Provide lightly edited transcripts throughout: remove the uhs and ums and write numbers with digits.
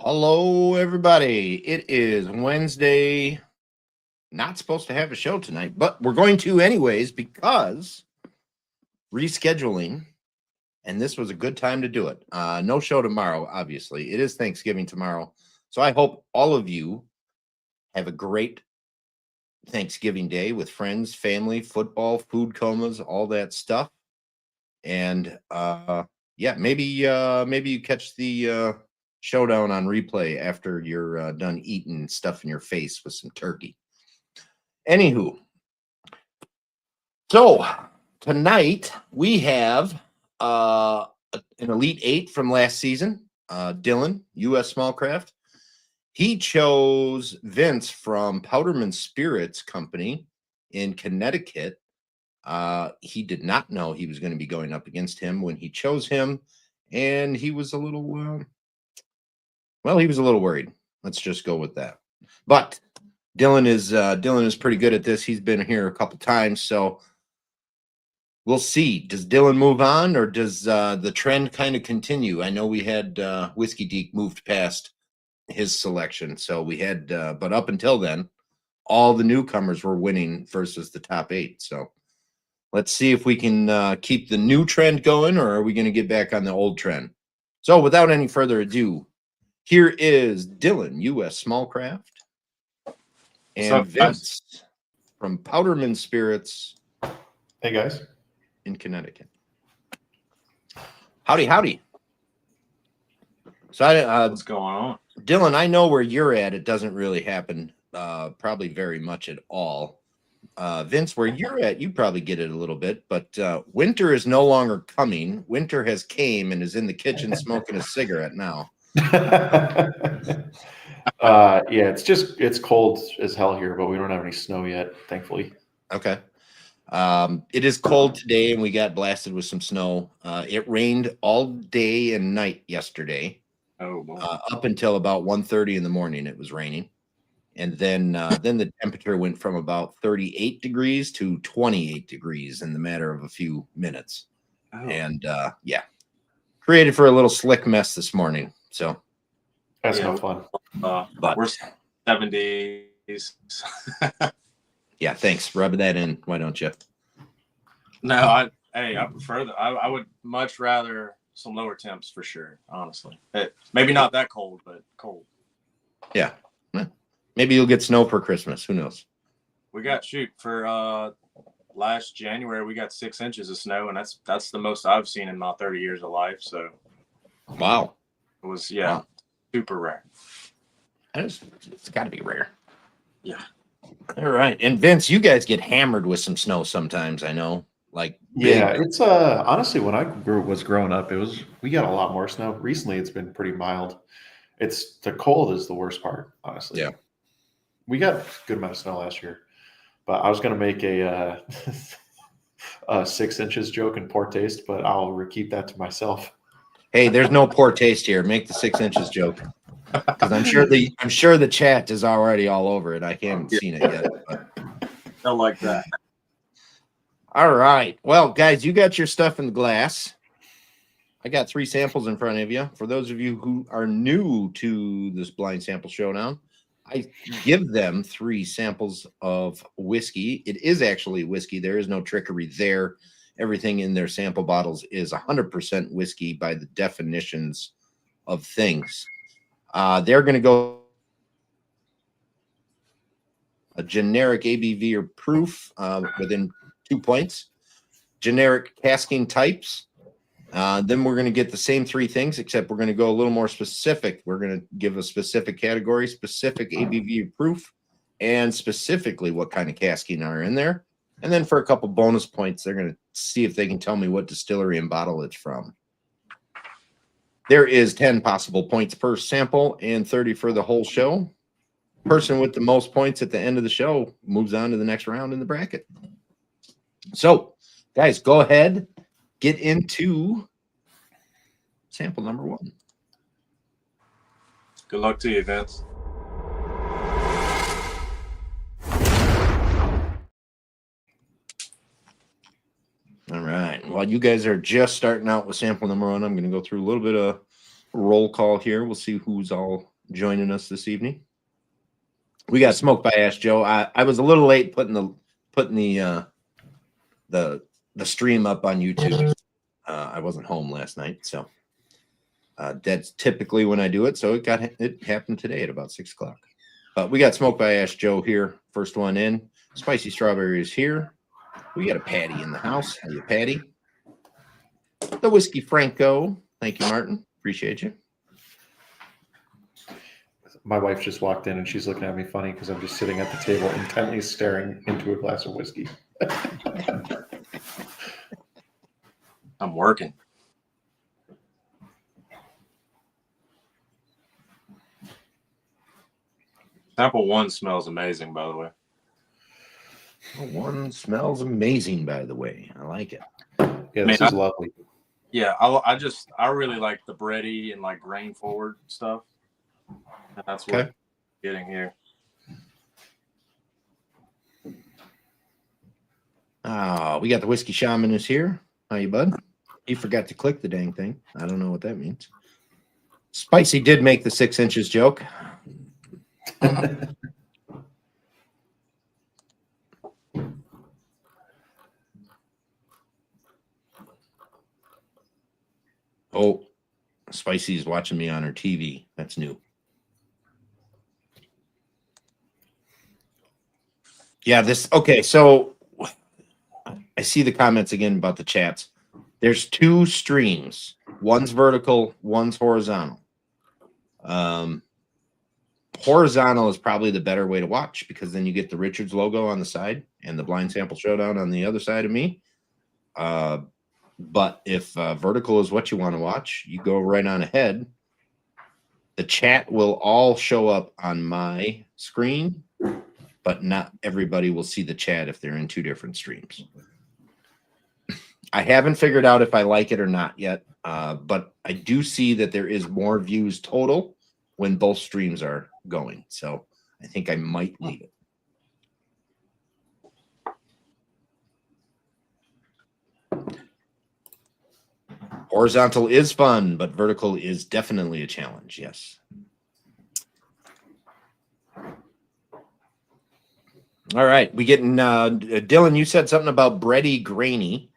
Hello, everybody. It is Wednesday. Not supposed to have a show tonight, but we're going to anyways because rescheduling, and this was a good time to do it. No show tomorrow, obviously. It is Thanksgiving tomorrow. So I hope all of you have a great Thanksgiving day with friends, family, football, food comas, all that stuff. And yeah, maybe you catch the Showdown on replay after you're done eating stuff in your face with some turkey. Anywho, so tonight we have an Elite 8 from last season. Dylan, U.S. Smallcraft. He chose Vince from Powdermen Spirits Company in Connecticut. He did not know he was going to be going up against him when he chose him, and he was a little he was a little worried. Let's just go with that. But Dylan is pretty good at this. He's been here a couple times, so we'll see. Does Dylan move on, or does the trend kind of continue? I know we had Whiskey Deke moved past his selection, so we had, but up until then, all the newcomers were winning versus the top 8. So let's see if we can keep the new trend going, or are we going to get back on the old trend? So without any further ado, here is Dylan, U.S. Smallcraft, and Vince from Powdermen Spirits. Hey, guys. In Connecticut. Howdy, howdy. So what's going on? Dylan, I know where you're at. It doesn't really happen probably very much at all. Vince, where you're at, you probably get it a little bit, but winter is no longer coming. Winter has came and is in the kitchen smoking a cigarette now. Yeah, it's cold as hell here, but we don't have any snow yet, thankfully. Okay. It is cold today, and we got blasted with some snow. It rained all day and night yesterday. Oh, boy. Up until about 1:30 in the morning, it was raining. And then the temperature went from about 38 degrees to 28 degrees in the matter of a few minutes. Oh. And yeah, created for a little slick mess this morning. So that's no fun. But we're 70s. Yeah, thanks. Rub that in. Why don't you? No, I prefer that. I would much rather some lower temps for sure, honestly. Maybe not that cold, but cold. Yeah. Maybe you'll get snow for Christmas. Who knows? We got for last January we got 6 inches of snow, and that's the most I've seen in my 30 years of life. So wow. It was super rare. It's gotta be rare. Yeah. All right. And Vince, you guys get hammered with some snow sometimes, I know. Like yeah, it's honestly when I was growing up, we got a lot more snow. Recently it's been pretty mild. It's the cold is the worst part, honestly. Yeah. We got a good amount of snow last year, but I was going to make a 6 inches joke in poor taste, but I'll keep that to myself. Hey, there's no poor taste here. Make the 6 inches joke, because I'm sure the chat is already all over it. I haven't seen it yet. But. I like that. All right. Well, guys, you got your stuff in the glass. I got 3 samples in front of you. For those of you who are new to this blind sample showdown, I give them 3 samples of whiskey. It is actually whiskey. There is no trickery there. Everything in their sample bottles is 100% whiskey by the definitions of things. They're going to go a generic ABV or proof within 2 points. Generic casking types. Then we're going to get the same 3 things, except we're going to go a little more specific. We're going to give a specific category, specific ABV proof, and specifically what kind of casking are in there. And then for a couple bonus points, they're going to see if they can tell me what distillery and bottle it's from. There is 10 possible points per sample and 30 for the whole show. Person with the most points at the end of the show moves on to the next round in the bracket. So, guys, go ahead. Get into sample number 1. Good luck to you, Vince. All right. While you guys are just starting out with sample number 1, I'm going to go through a little bit of roll call here. We'll see who's all joining us this evening. We got smoked by Ash Joe. I was a little late putting the stream up on YouTube. I wasn't home last night, so that's typically when I do it. So it happened today at about 6 o'clock. But we got smoked by Ash Joe here. First one in. Spicy strawberry is here. We got a Patty in the house. How you, Patty? The Whiskey Franco. Thank you, Martin. Appreciate you. My wife just walked in and she's looking at me funny because I'm just sitting at the table intently staring into a glass of whiskey. I'm working. Sample 1 smells amazing, by the way. One smells amazing, by the way. I like it. Yeah, this is lovely. Yeah, I really like the bready and like grain forward stuff. And that's what I'm getting here. We got the Whiskey Shaman is here. How you, bud? He forgot to click the dang thing. I don't know what that means. Spicy did make the 6 inches joke. Oh, Spicy's watching me on her TV. That's new. Yeah, okay, so I see the comments again about the chats. There's 2 streams. One's vertical, one's horizontal. Horizontal is probably the better way to watch because then you get the Richards logo on the side and the blind sample showdown on the other side of me. But if vertical is what you want to watch, you go right on ahead. The chat will all show up on my screen, but not everybody will see the chat if they're in 2 different streams. I haven't figured out if I like it or not yet, but I do see that there is more views total when both streams are going. So I think I might leave it. Horizontal is fun, but vertical is definitely a challenge. Yes. All right. We getting Dylan, you said something about bready grainy.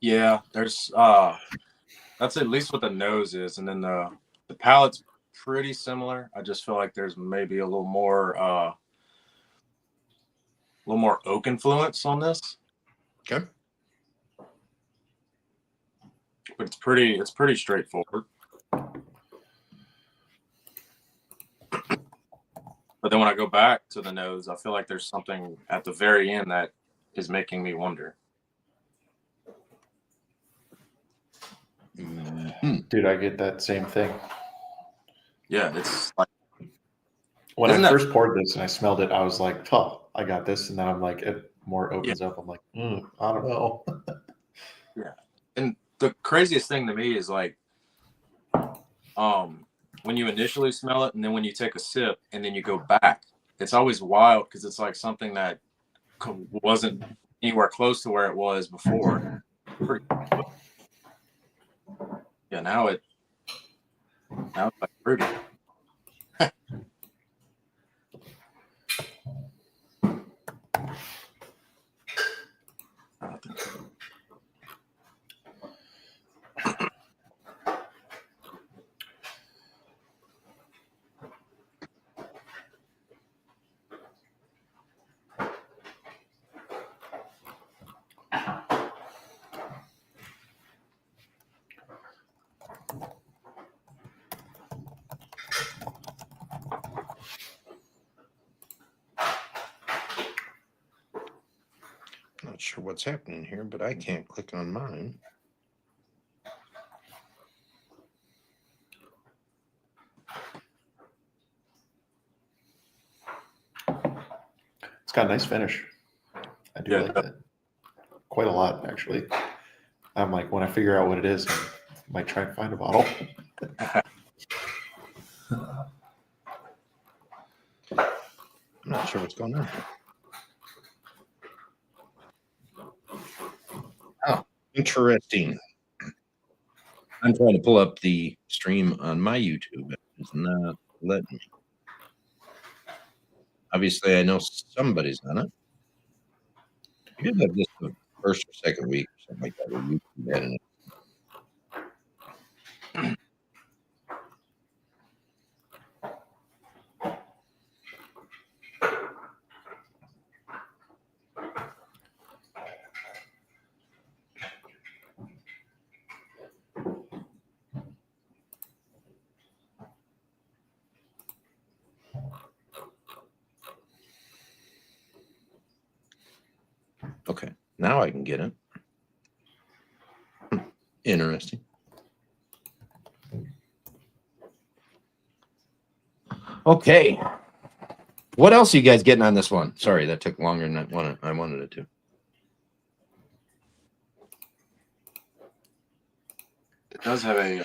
Yeah, there's that's at least what the nose is, and then the palate's pretty similar. I just feel like there's maybe a little more oak influence on this. Okay. But it's pretty straightforward. But then when I go back to the nose, I feel like there's something at the very end that is making me wonder. Dude, I get that same thing. Yeah, it's like when I first poured this and I smelled it, I was like, "Oh, I got this," and then I'm like, it more opens up. I'm like, I don't know. Yeah, and the craziest thing to me is like, when you initially smell it, and then when you take a sip, and then you go back, it's always wild because it's like something that wasn't anywhere close to where it was before. Yeah, now it's like fruity. Not sure what's happening here, but I can't click on mine. It's got a nice finish. I do like that. Quite a lot, actually. I'm like, when I figure out what it is, I might try and find a bottle. I'm not sure what's going on. Oh, interesting. I'm trying to pull up the stream on my YouTube. It's not let me. Obviously, I know somebody's on it. You did have this the first or second week or something like that where you had it. Okay, now I can get it. Interesting. Okay. What else are you guys getting on this one? Sorry, that took longer than I wanted it to. It does have a.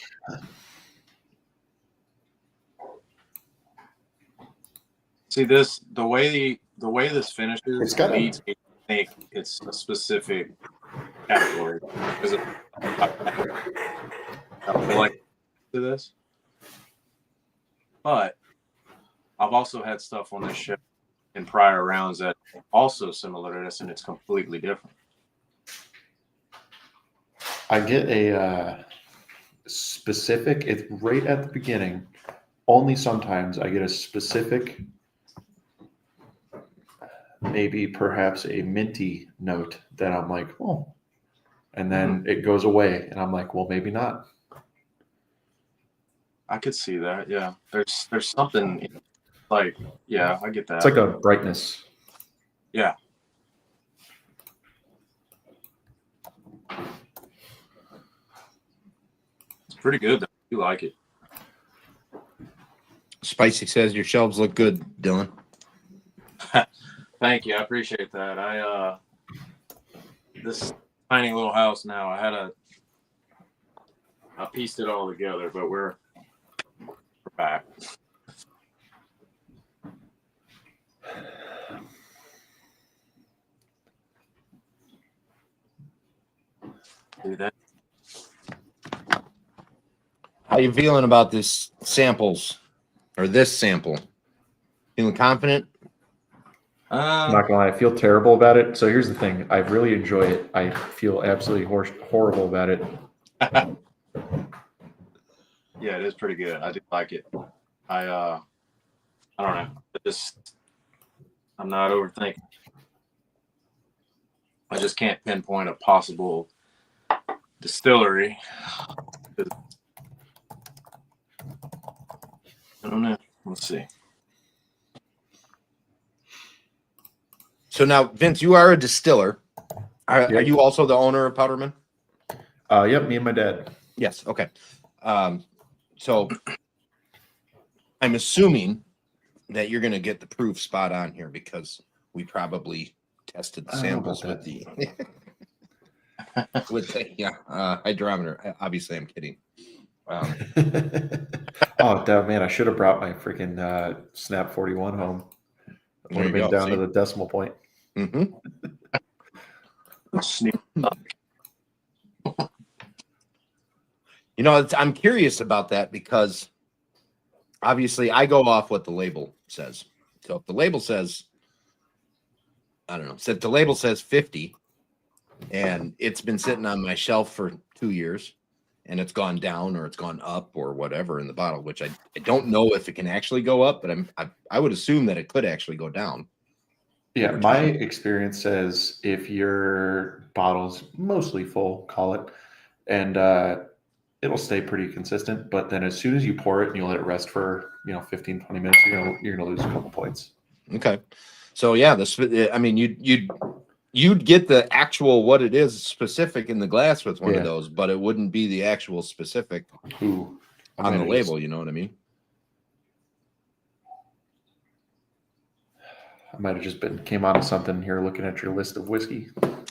See this the way this finishes It's got leads me to think it's a specific category because I feel like to this, but I've also had stuff on this show in prior rounds that are also similar to this, and it's completely different. I get a specific. It's right at the beginning. Only sometimes I get a specific, maybe perhaps a minty note that I'm like, oh, and then it goes away, and I'm like, well, maybe not. I could see that. Yeah, there's something like yeah, I get that. It's like a brightness. Yeah. It's pretty good. You like it. Spicy says your shelves look good, Dylan. Thank you. I appreciate that. This tiny little house now, I pieced it all together, but we're back. Do that. How you feeling about this samples or this sample? Feeling confident? I'm not gonna lie, I feel terrible about it. So here's the thing: I really enjoy it. I feel absolutely horrible about it. Yeah, it is pretty good. I do like it. I don't know. I'm not overthinking. I just can't pinpoint a possible distillery. I don't know. Let's see. So now, Vince, you are a distiller. Are Yep. you also the owner of Powdermen? Yep, me and my dad. Yes. Okay. So I'm assuming that you're going to get the proof spot on here because we probably tested the samples with the hydrometer. Obviously, I'm kidding. Oh, damn, man! I should have brought my freaking Snap 41 home. Would have been down to the decimal point. Mm-hmm. You know, I'm curious about that because obviously I go off what the label says. So if the label says, I don't know, if the label says 50 and it's been sitting on my shelf for 2 years and it's gone down or it's gone up or whatever in the bottle, which I don't know if it can actually go up, but I would assume that it could actually go down. Yeah, my experience says if your bottle's mostly full, call it, and it'll stay pretty consistent. But then as soon as you pour it and you let it rest for 15, 20 minutes, you're gonna lose a couple points. Okay, so yeah, you'd get the actual what it is specific in the glass with one of those, but it wouldn't be the actual specific on the label. You know what I mean? I might have just came out of something here looking at your list of whiskey.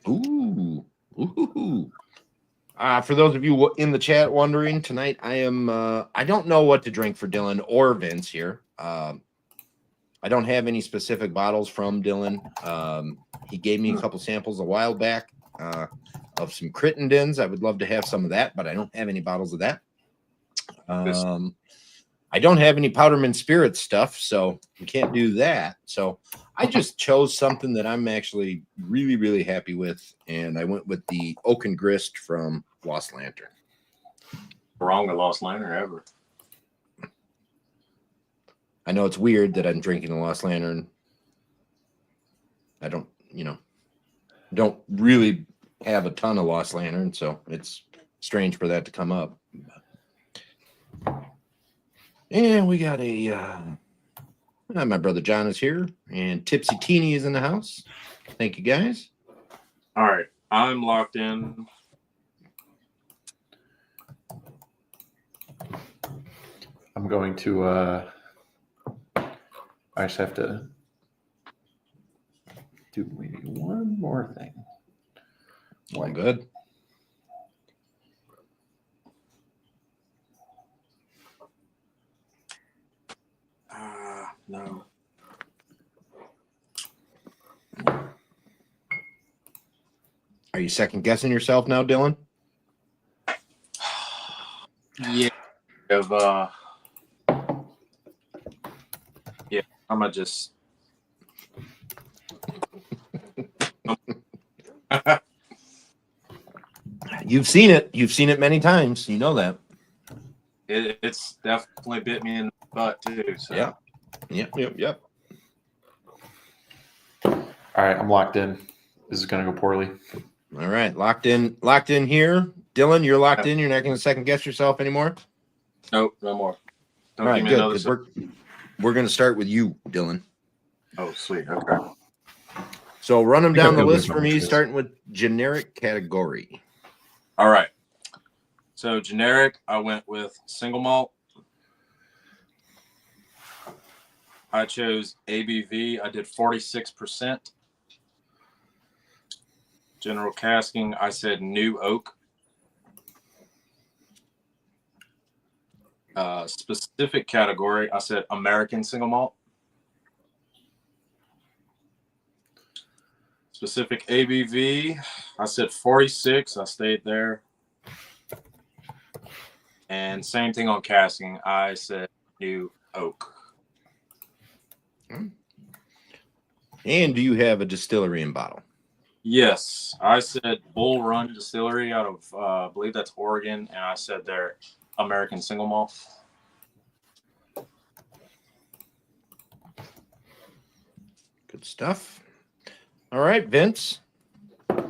Ooh. For those of you in the chat wondering, tonight I am I don't know what to drink for Dylan or Vince here. I don't have any specific bottles from Dylan. He gave me a couple samples a while back of some Crittendens. I would love to have some of that, but I don't have any bottles of that. I don't have any Powdermen Spirits stuff, so we can't do that. So I just chose something that I'm actually really, really happy with, and I went with the Oaken Grist from Lost Lantern. Wrong with Lost Lantern ever. I know it's weird that I'm drinking a Lost Lantern. I don't, don't really have a ton of Lost Lantern, so it's strange for that to come up. And we got my brother John is here, and Tipsy Teeny is in the house. Thank you, guys. All right, I'm locked in. I'm going to I just have to do maybe one more thing. All good. No. Are you second guessing yourself now, Dylan? Yeah. Yeah, I'm gonna just. You've seen it. You've seen it many times. You know that. It's definitely bit me in the butt too. So. Yeah. Yep. All right, I'm locked in. This is gonna go poorly. All right, locked in here. Dylan, you're locked in. You're not going to second guess yourself anymore. Nope, no more. Don't All right, give me good. 'Cause we're going to start with you, Dylan. Oh, sweet. Okay. So run them I think down I the know list which for one me, it is. starting with generic category. All right. So generic, I went with single malt. I chose ABV. I did 46%. General casking, I said new oak. Specific category, I said American single malt. Specific ABV, I said 46. I stayed there. And same thing on casking, I said new oak. And do you have a distillery and bottle? Yes, I said Bull Run Distillery out of, I believe that's Oregon, and I said they're American single malt. Good stuff. All right, Vince. All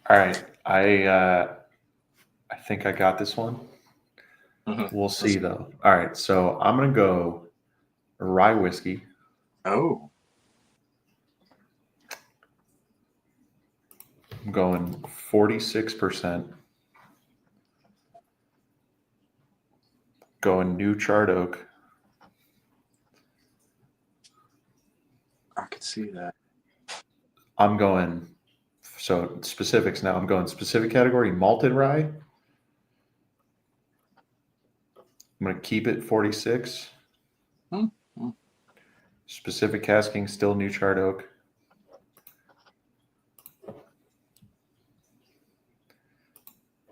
right, I think I got this one. Mm-hmm. We'll see though. All right, so I'm gonna go rye whiskey. Oh, I'm going 46%. Going new charred oak. I could see that. I'm going, so specifics now. I'm going specific category malted rye. I'm going to keep it 46. Hmm. Specific casking, still new charred oak.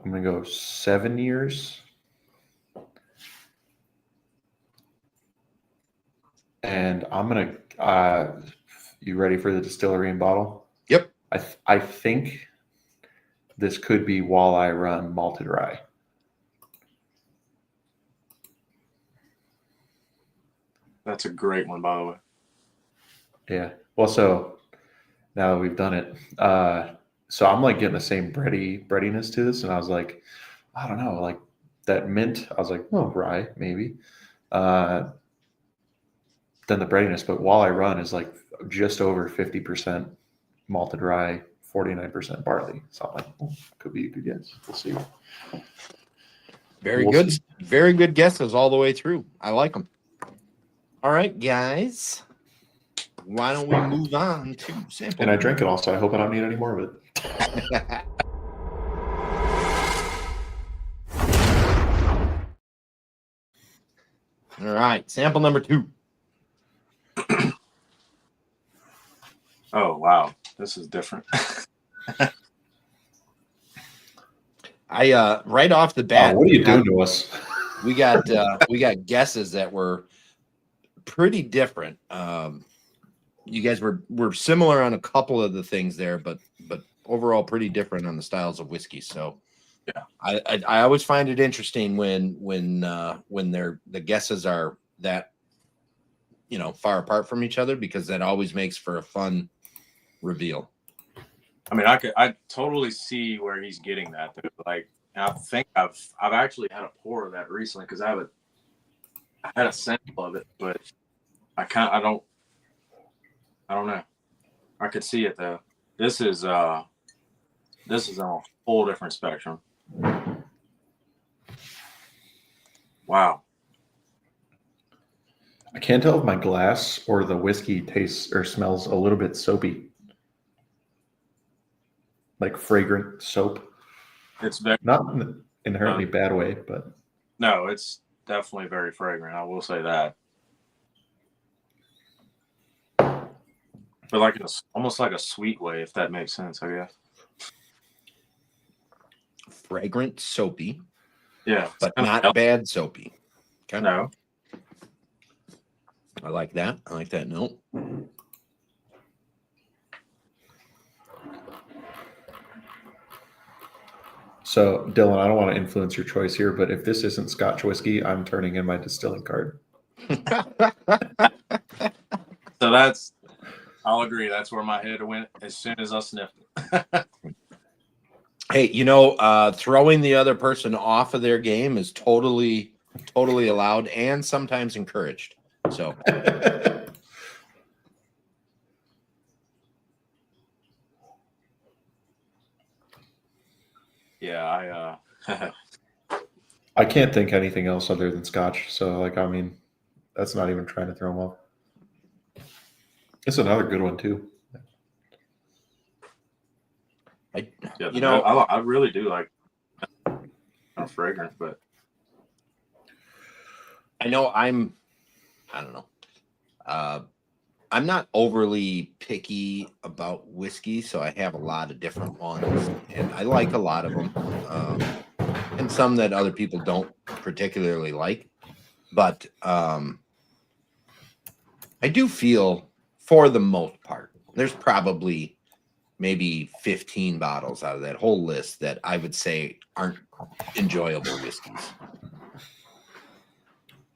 I'm going to go 7 years. And I'm going to, you ready for the distillery and bottle? Yep. I think this could be Walleye Run malted rye. That's a great one, by the way. Yeah. Well, so now that we've done it, so I'm like getting the same breadiness to this, and I was like, I don't know, like that mint. I was like, oh, rye maybe. Then the breadiness, but Walleye Run is like just over 50% malted rye, 49% barley. So I'm like, oh, could be a good guess. We'll see. Very We'll good. see. Very good guesses all the way through. I like them. All right, guys. Why don't we move on to sample? And I drank it all, so I hope I don't need any more of it. All right, sample number 2. Oh, wow. This is different. I right off the bat. What are you doing to us? we got guesses that were pretty different. You guys were similar on a couple of the things there, but overall pretty different on the styles of whiskey. So yeah, I always find it interesting when the guesses are that far apart from each other, because that always makes for a fun reveal. I mean, I totally see where he's getting that. Though. Like, and I think I've actually had a pour of that recently because I had a sample of it, but I don't know. I could see it though. This is on a whole different spectrum. Wow. I can't tell if my glass or the whiskey tastes or smells a little bit soapy. Like fragrant soap. It's very, not in an inherently bad way, but no, it's definitely very fragrant. I will say that. But like almost like a sweet way, if that makes sense, I guess. Fragrant, soapy. Yeah. But not bad soapy. Okay. No. I like that. I like that note. So, Dylan, I don't want to influence your choice here, but if this isn't Scotch whiskey, I'm turning in my distilling card. So I'll agree. That's where my head went as soon as I sniffed it. Hey, throwing the other person off of their game is totally allowed and sometimes encouraged. So. Yeah, I can't think anything else other than Scotch. So, I mean, that's not even trying to throw him off. It's another good one too. I really do like fragrant, but I know I don't know. I'm not overly picky about whiskey, so I have a lot of different ones, and I like a lot of them, and some that other people don't particularly like. But I do feel, for the most part, there's probably maybe 15 bottles out of that whole list that I would say aren't enjoyable whiskeys.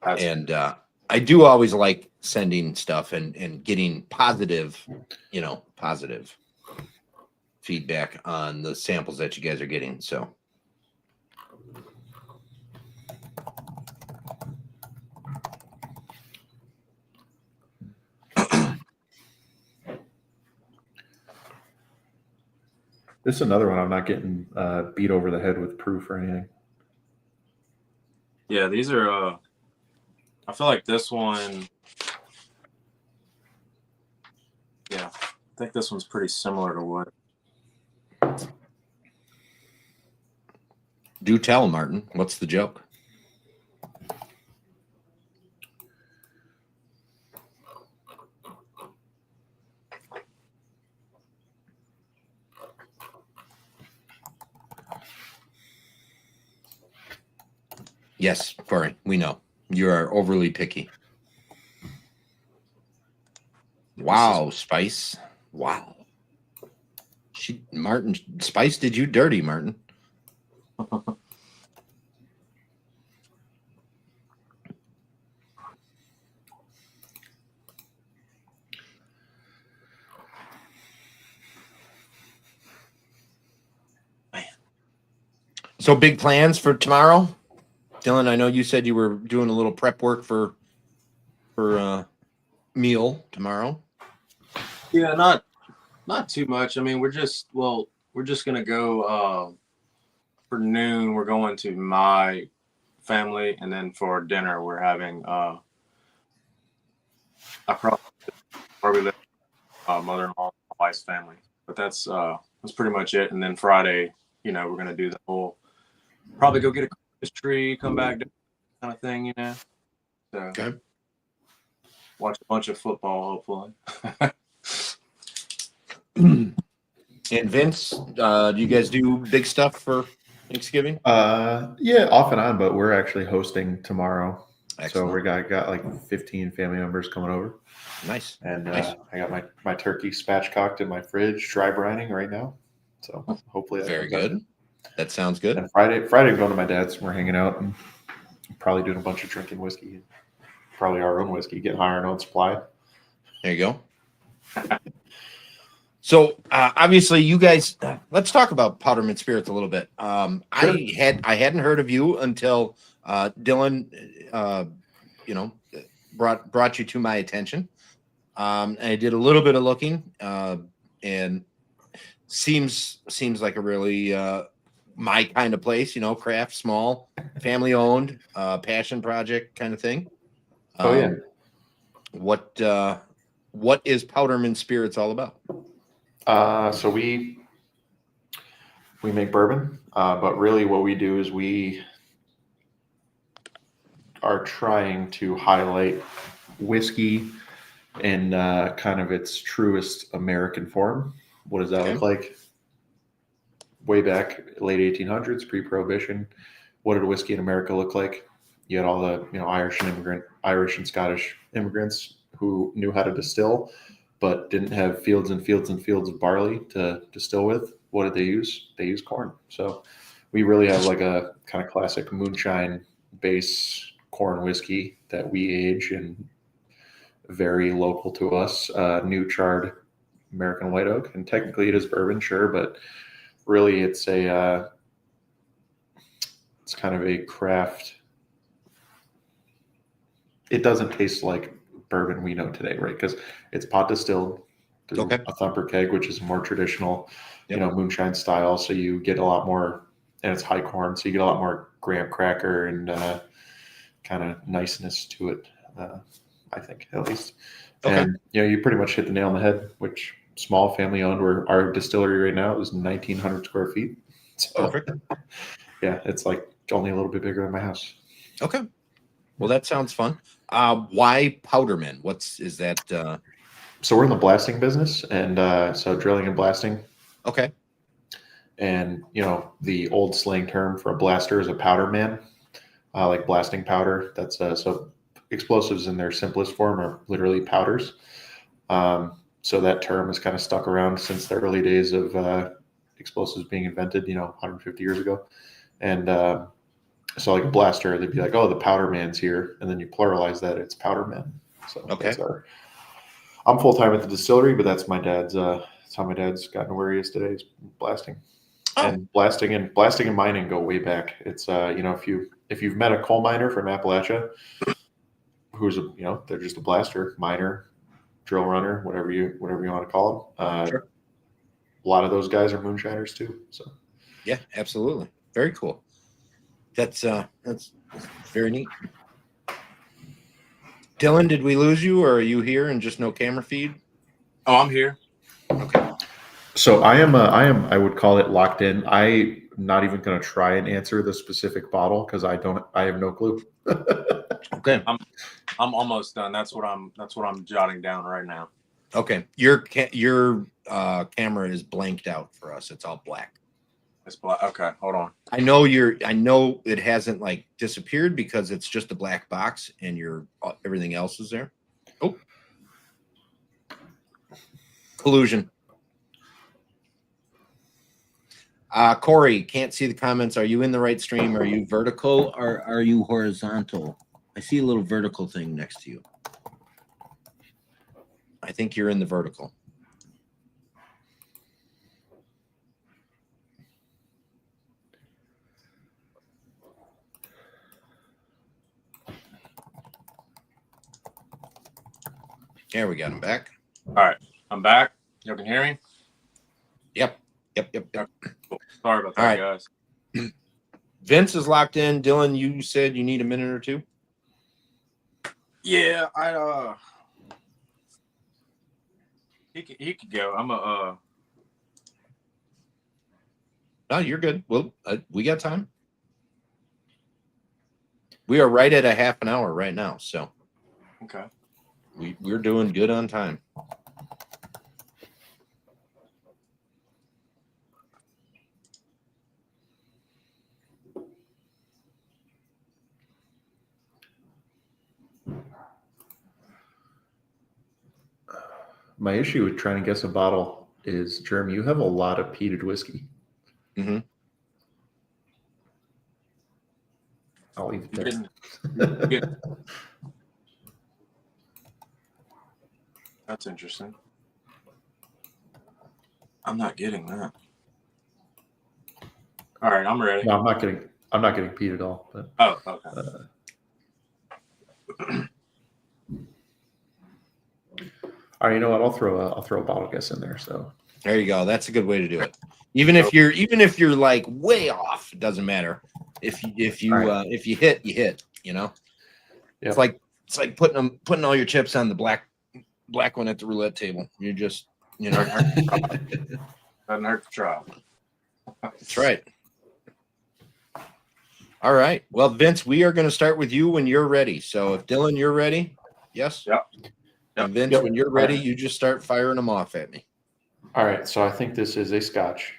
And I do always like sending stuff and getting positive feedback on the samples that you guys are getting. So. This is another one I'm not getting beat over the head with proof or anything. Yeah, these are I feel like this one, yeah, I think this one's pretty similar to what. Do tell, Martin. What's the joke? Yes, Corey, we know. You are overly picky. Wow, Spice. Wow. Martin, Spice did you dirty, Martin. Man. So big plans for tomorrow? Dylan, I know you said you were doing a little prep work for meal tomorrow. Yeah, not too much. I mean, we're just gonna go for noon. We're going to my family, and then for dinner we're having across where we live, mother-in-law, my wife's family. But that's pretty much it. And then Friday, we're gonna do the whole probably go get a Christmas tree, come back, kind of thing, So okay. Watch a bunch of football, hopefully. And Vince, do you guys do big stuff for Thanksgiving? Yeah, off and on, but we're actually hosting tomorrow. Excellent. So we got like 15 family members coming over, Nice. and Nice. I got my turkey spatchcocked in my fridge, dry brining right now. So hopefully that Very comes out good. That sounds good. And Friday, I'm going to my dad's. And we're hanging out and probably doing a bunch of drinking whiskey, probably our own whiskey, getting higher on our own supply. There you go. So obviously, you guys. Let's talk about Powdermen Spirits a little bit. Sure. I hadn't heard of you until Dylan, brought you to my attention. And I did a little bit of looking, and seems like a really my kind of place. Craft, small, family owned, passion project kind of thing. Oh yeah. What is Powdermen Spirits all about? So we make bourbon, but really what we do is we are trying to highlight whiskey in kind of its truest American form. What does that look like? Way back, late 1800s, pre-Prohibition, what did whiskey in America look like? You had all the Irish and Scottish immigrants who knew how to distill, but didn't have fields and fields and fields of barley to distill with. What did they use? They used corn. So we really have like a kind of classic moonshine base corn whiskey that we age and very local to us, new charred American white oak. And technically it is bourbon, sure, but really it's it's kind of a craft. It doesn't taste like bourbon we know today, right? Because it's pot distilled through a thumper keg, which is more traditional, moonshine style. So you get a lot more, and it's high corn, so you get a lot more graham cracker and kind of niceness to it. I think at least. Okay. And you pretty much hit the nail on the head. Which small family owned. Where our distillery right now is 1,900 square feet. So, perfect. Yeah, it's like only a little bit bigger than my house. Okay. Well, that sounds fun. Why Powdermen? Is that? So we're in the blasting business, and so drilling and blasting. Okay. And the old slang term for a blaster is a powder man, like blasting powder. That's so explosives in their simplest form are literally powders. So that term has kind of stuck around since the early days of explosives being invented, 150 years ago. And so like a blaster, they'd be like, oh, the powder man's here. And then you pluralize that, it's powder men. So that's I'm full-time at the distillery, but that's my dad's, that's how my dad's gotten where he is today, is blasting. Oh. And blasting and mining go way back. It's, if you've met a coal miner from Appalachia, who's they're just a blaster, miner, drill runner, whatever you want to call them. Sure. A lot of those guys are moonshiners too. So yeah, absolutely. Very cool. That's very neat. Dylan, did we lose you, or are you here and just no camera feed? Oh, I'm here. Okay. So I would call it locked in. I'm not even going to try and answer the specific bottle because I have no clue. Okay. I'm almost done. That's what I'm jotting down right now. Okay. Your camera is blanked out for us. It's all black. It's black. Okay, hold on. I know it hasn't like disappeared because it's just a black box and everything else is there. Oh. Collusion. Corey, can't see the comments. Are you in the right stream? Are you vertical or are you horizontal? I see a little vertical thing next to you. I think you're in the vertical. There, we got him back. All right, I'm back. You can hear me? Yep. Cool. Sorry about that, guys. Vince is locked in. Dylan, you said you need a minute or two. Yeah, he could go. No, you're good. Well, we got time. We are right at a half an hour right now, so okay. We're doing good on time. My issue with trying to guess a bottle is, Jeremy, you have a lot of peated whiskey. Mm-hmm. I'll leave it You there. getting- That's interesting. I'm not getting that. All right, I'm ready. No, I'm not getting peat at all. But Oh, okay. all right, you know what? I'll throw a bottle guess in there. So There you go. That's a good way to do it. Even if you're like way off, it doesn't matter. If you hit, you hit. You know, yep. it's like putting all your chips on the black one at the roulette table. You're just Doesn't hurt to try. That's right. All right. Well, Vince, we are going to start with you when you're ready. So if Dylan, you're ready. Yes. Yep. And Vince, when you're ready, you just start firing them off at me. All right. So I think this is a Scotch.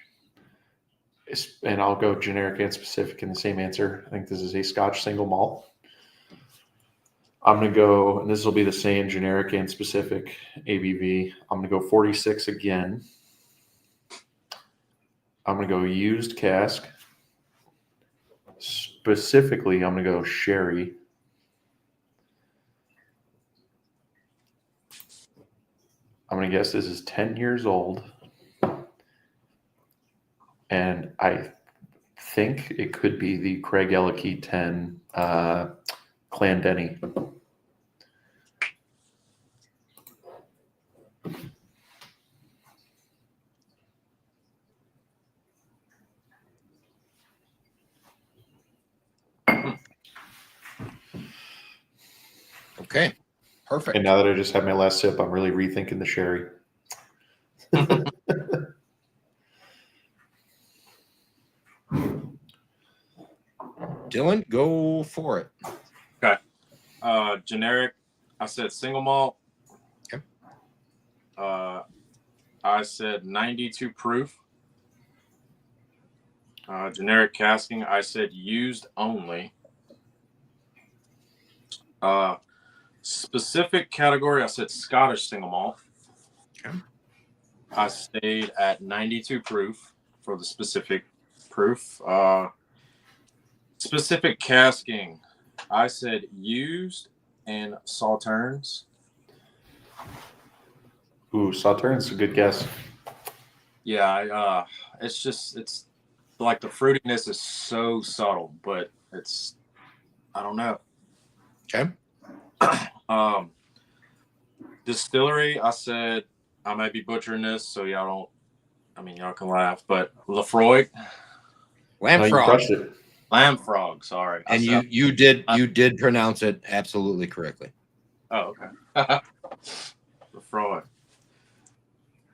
And I'll go generic and specific in the same answer. I think this is a Scotch single malt. I'm going to go, and this will be the same generic and specific ABV. I'm going to go 46 again. I'm going to go used cask. Specifically, I'm going to go sherry. I'm going to guess this is 10 years old. And I think it could be the Craig Ellicky 10 Clondeny. Okay. Perfect. And now that I just had my last sip, I'm really rethinking the sherry. Dylan, go for it. Okay. Generic. I said single malt. Okay. I said 92 proof. Generic casking. I said used only. Specific category. I said Scottish single malt. Okay. I stayed at 92 proof for the specific proof. Specific casking. I said used and sauternes. Ooh, Sautern's a good guess. Yeah, it's like the fruitiness is so subtle, but I don't know. Okay. Distillery, I said, I might be butchering this, so y'all can laugh, but Lefroy. Lamb No, you frog. crushed it. Lamb frog, sorry. And you did pronounce it absolutely correctly. Oh, okay. Lefroy.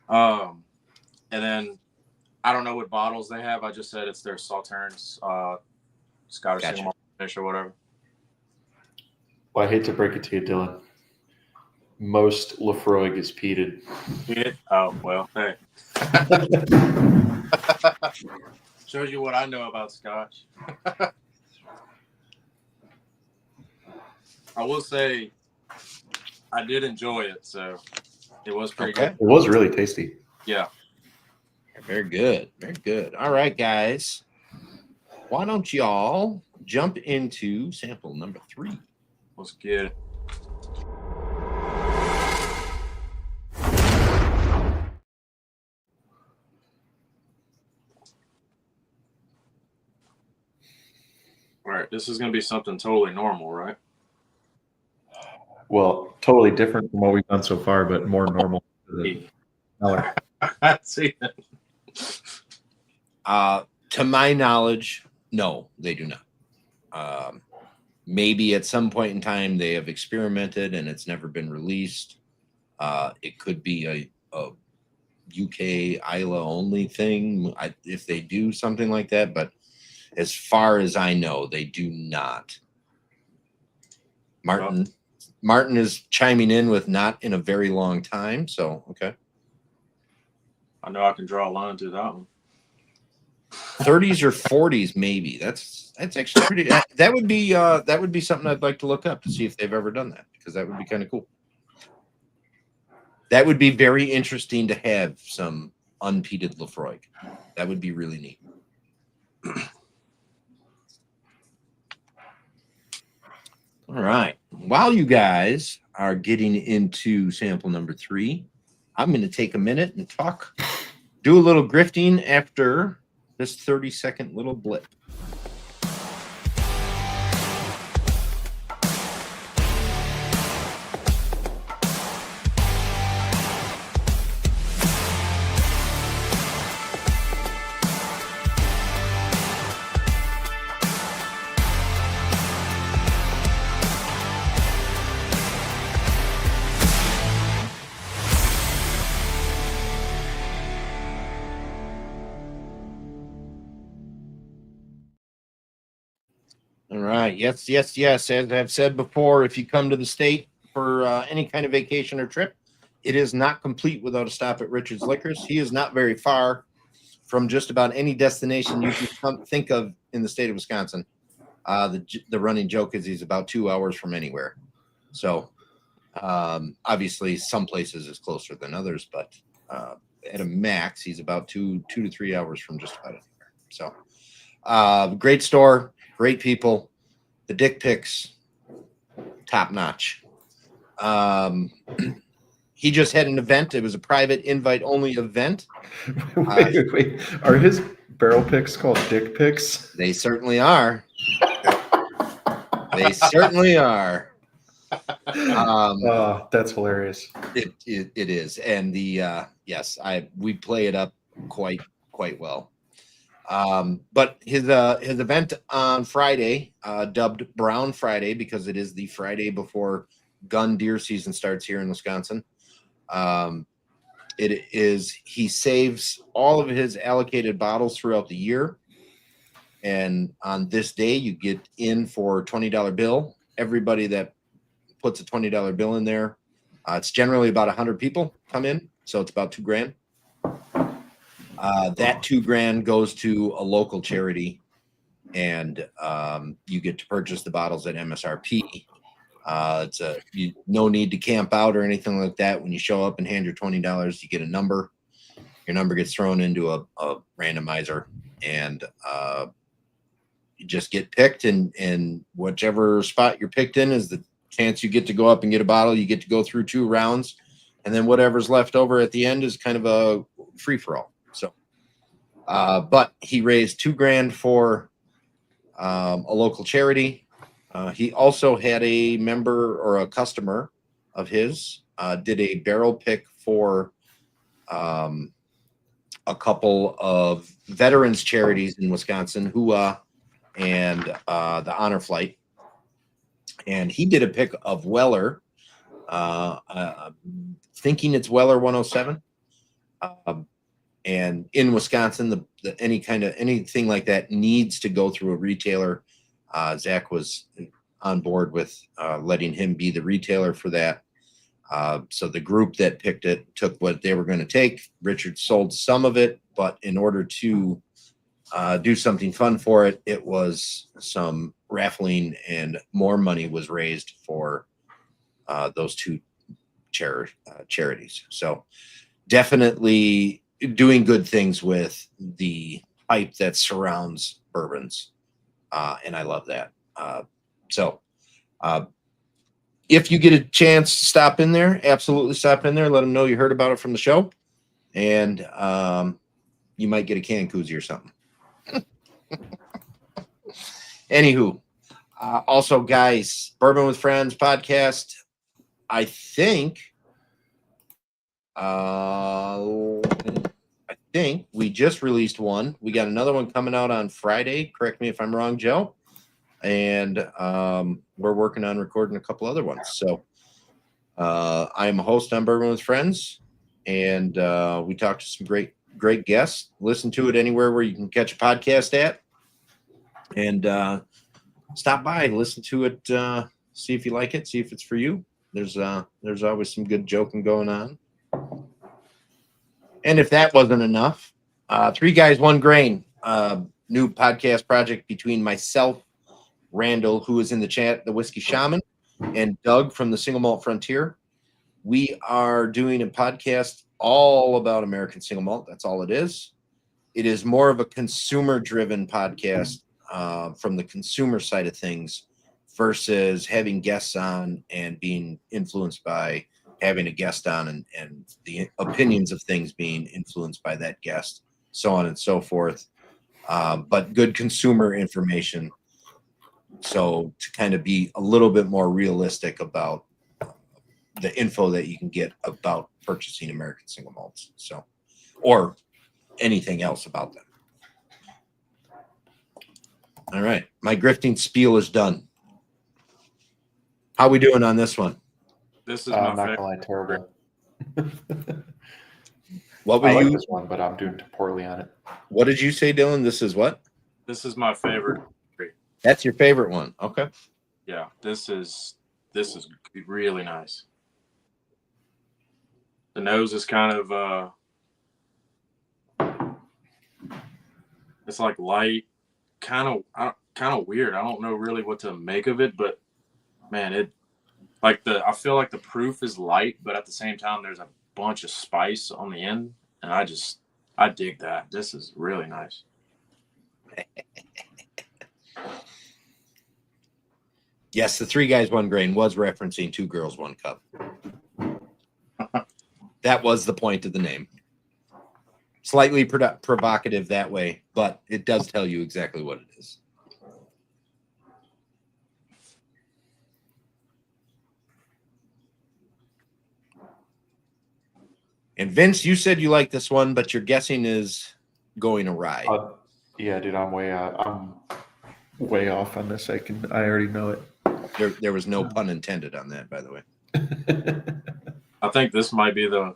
And then I don't know what bottles they have. I just said it's their Sauternes, Scottish Gotcha. single malt finish or whatever. Well, I hate to break it to you, Dylan. Most Lefroy is peated. Oh, well, hey. Shows you what I know about Scotch. I will say I did enjoy it, so it was pretty good. It was really tasty. Yeah. Very good. Very good. All right, guys. Why don't y'all jump into sample number 3? Let's get it. All right, this is going to be something totally normal, right? Well, totally different from what we've done so far, but more normal. See, To my knowledge, no, they do not. Maybe at some point in time they have experimented and it's never been released. It could be a UK Isla only thing if they do something like that, but as far as I know, they do not. Martin is chiming in with not in a very long time, so okay. I know I can draw a line to that one. 30s or 40s, maybe. That's actually pretty. That would be something I'd like to look up to see if they've ever done that, because that would be kind of cool. That would be very interesting to have some unpeated Lafroig. That would be really neat. All right. While you guys are getting into sample number 3, I'm going to take a minute and do a little grifting after this 30-second little blip. All right. Yes. As I've said before, if you come to the state for any kind of vacation or trip, it is not complete without a stop at Richard's Liquors. He is not very far from just about any destination you can think of in the state of Wisconsin. The running joke is he's about 2 hours from anywhere. So obviously some places is closer than others, but at a max, he's about 2 to 3 hours from just about anywhere. So great store. Great people. The dick pics, top notch. He just had an event. It was a private invite only event. Wait. Are his barrel picks called dick picks? They certainly are. They certainly are. That's hilarious. It is. And we play it up quite well. But his event on Friday, dubbed Brown Friday, because it is the Friday before gun deer season starts here in Wisconsin. He saves all of his allocated bottles throughout the year. And on this day, you get in for a $20 bill. Everybody that puts a $20 bill in there, it's generally about 100 people come in. So it's about $2,000. That $2,000 goes to a local charity, and you get to purchase the bottles at MSRP. No need to camp out or anything like that. When you show up and hand your $20, you get a number. Your number gets thrown into a randomizer, and you just get picked. And whichever spot you're picked in is the chance you get to go up and get a bottle. You get to go through 2 rounds, and then whatever's left over at the end is kind of a free for all. So, but he raised $2,000 for a local charity. He also had a member or a customer of his did a barrel pick for a couple of veterans charities in Wisconsin, Heyooo and the Honor Flight. And he did a pick of Weller, thinking it's Weller 107. And in Wisconsin, anything like that needs to go through a retailer. Zach was on board with letting him be the retailer for that. So the group that picked it took what they were going to take. Richard sold some of it, but in order to do something fun for it, it was some raffling, and more money was raised for those 2 charities. So definitely doing good things with the hype that surrounds bourbons. And I love that. So if you get a chance to stop in there, absolutely stop in there. Let them know you heard about it from the show. And you might get a can koozie or something. Anywho, also, guys, Bourbon with Friends podcast. I think we just released one. We got another one coming out on Friday. Correct me if I'm wrong, Joe. And we're working on recording a couple other ones. So I'm a host on Bourbon with Friends, and we talked to some great guests. Listen to it anywhere where you can catch a podcast at, and stop by, listen to it, see if you like it, see if it's for you. There's always some good joking going on. And if that wasn't enough, 3 Guys, 1 Grain, new podcast project between myself, Randall, who is in the chat, the Whiskey Shaman, and Doug from the Single Malt Frontier. We are doing a podcast all about American single malt. That's all it is. It is more of a consumer-driven podcast from the consumer side of things versus having guests on and being influenced by having a guest on and the opinions of things being influenced by that guest, so on and so forth. But good consumer information. So to kind of be a little bit more realistic about the info that you can get about purchasing American single malts. So, or anything else about them. All right. My grifting spiel is done. How we doing on this one? This is I'm my not favorite. gonna lie, terrible. What were I like you? this one, but I'm doing poorly on it. What did you say, Dylan? This is what? This is my favorite. That's your favorite one. Okay. Yeah, this is really nice. The nose is kind of it's like light, kind of weird. I don't know really what to make of it, but man, I feel like the proof is light, but at the same time there's a bunch of spice on the end, and I dig that. This is really nice. Yes, the 3 guys, 1 grain was referencing 2 girls, 1 cup. That was the point of the name. Slightly provocative that way, but it does tell you exactly what it is. And Vince, you said you like this one, but your guessing is going awry. Yeah, dude, I'm way off on this. I already know it. There was no pun intended on that, by the way. I think this might be the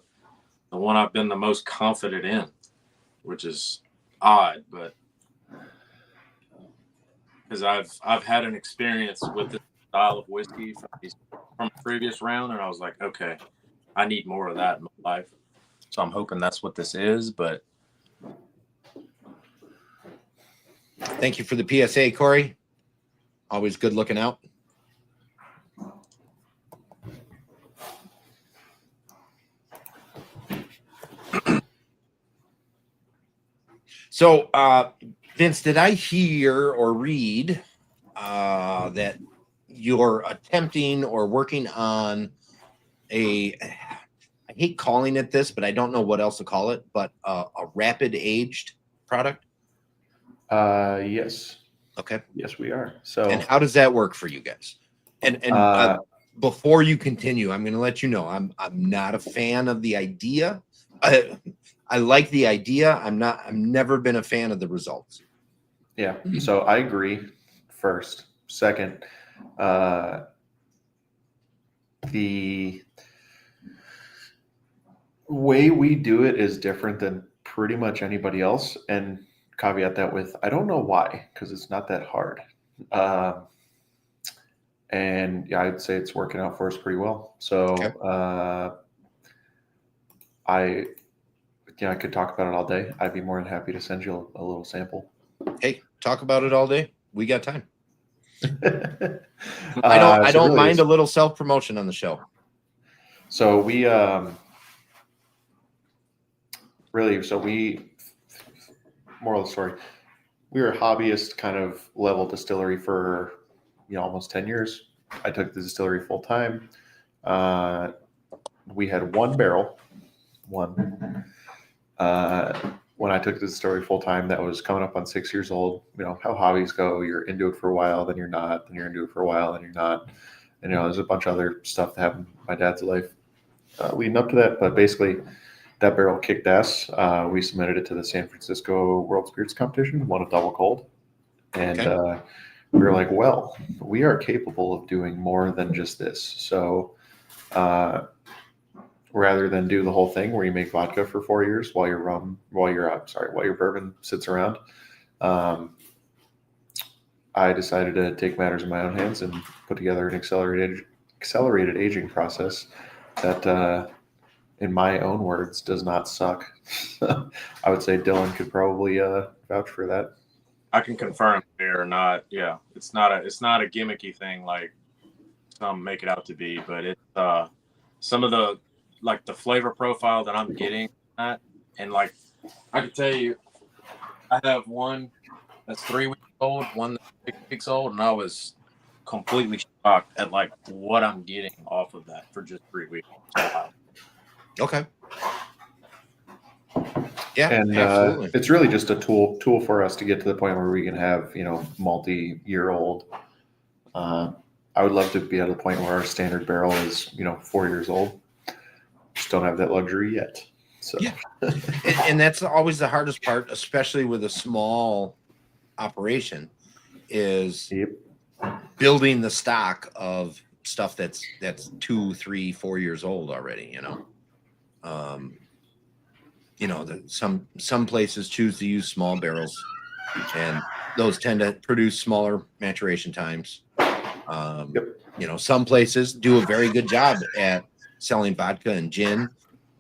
one I've been the most confident in, which is odd, but because I've had an experience with this style of whiskey from a previous round, and I was like, okay, I need more of that in my life. So I'm hoping that's what this is, but Thank you for the PSA, Corey. Always good looking out. So, Vince, did I hear or read that you're attempting or working on I hate calling it this, but I don't know what else to call it, but a rapid aged product? Yes. Okay. Yes, we are. So, and how does that work for you guys? And before you continue, I'm going to let you know I'm not a fan of the idea. I like the idea. I'm never been a fan of the results. Yeah. So I agree. First, second, the way we do it is different than pretty much anybody else, and caveat that with I don't know why, because it's not that hard. And yeah, I'd say it's working out for us pretty well. So okay. I could talk about it all day. I'd be more than happy to send you a little sample. Hey, talk about it all day. We got time. I don't mind a little self-promotion on the show. So we moral of the story, we were a hobbyist kind of level distillery for almost 10 years. I took the distillery full time. We had 1 barrel. When I took the distillery full time, that was coming up on 6 years old. You know how hobbies go. You're into it for a while, then you're not. Then you're into it for a while, then you're not. And there's a bunch of other stuff that happened in my dad's life leading up to that. But basically, that barrel kicked ass. We submitted it to the San Francisco World Spirits Competition, won a double gold. And we were like, well, we are capable of doing more than just this. So rather than do the whole thing where you make vodka for 4 years while your bourbon sits around, I decided to take matters in my own hands and put together an accelerated aging process that, in my own words, does not suck. I would say Dylan could probably vouch for that. I can confirm they're not. Yeah, it's not a gimmicky thing like some make it out to be, but some of the like the flavor profile that I'm getting at, and like I can tell you, I have one that's 3 weeks old, one that's 6 weeks old, and I was completely shocked at like what I'm getting off of that for just 3 weeks. Okay. Yeah, And absolutely. it's really just a tool for us to get to the point where we can have, multi-year-old. I would love to be at a point where our standard barrel is, 4 years old. Just don't have that luxury yet. So yeah, and that's always the hardest part, especially with a small operation, is yep. building the stock of stuff that's 2, 3, 4 years old already. Some places choose to use small barrels, and those tend to produce smaller maturation times. Some places do a very good job at selling vodka and gin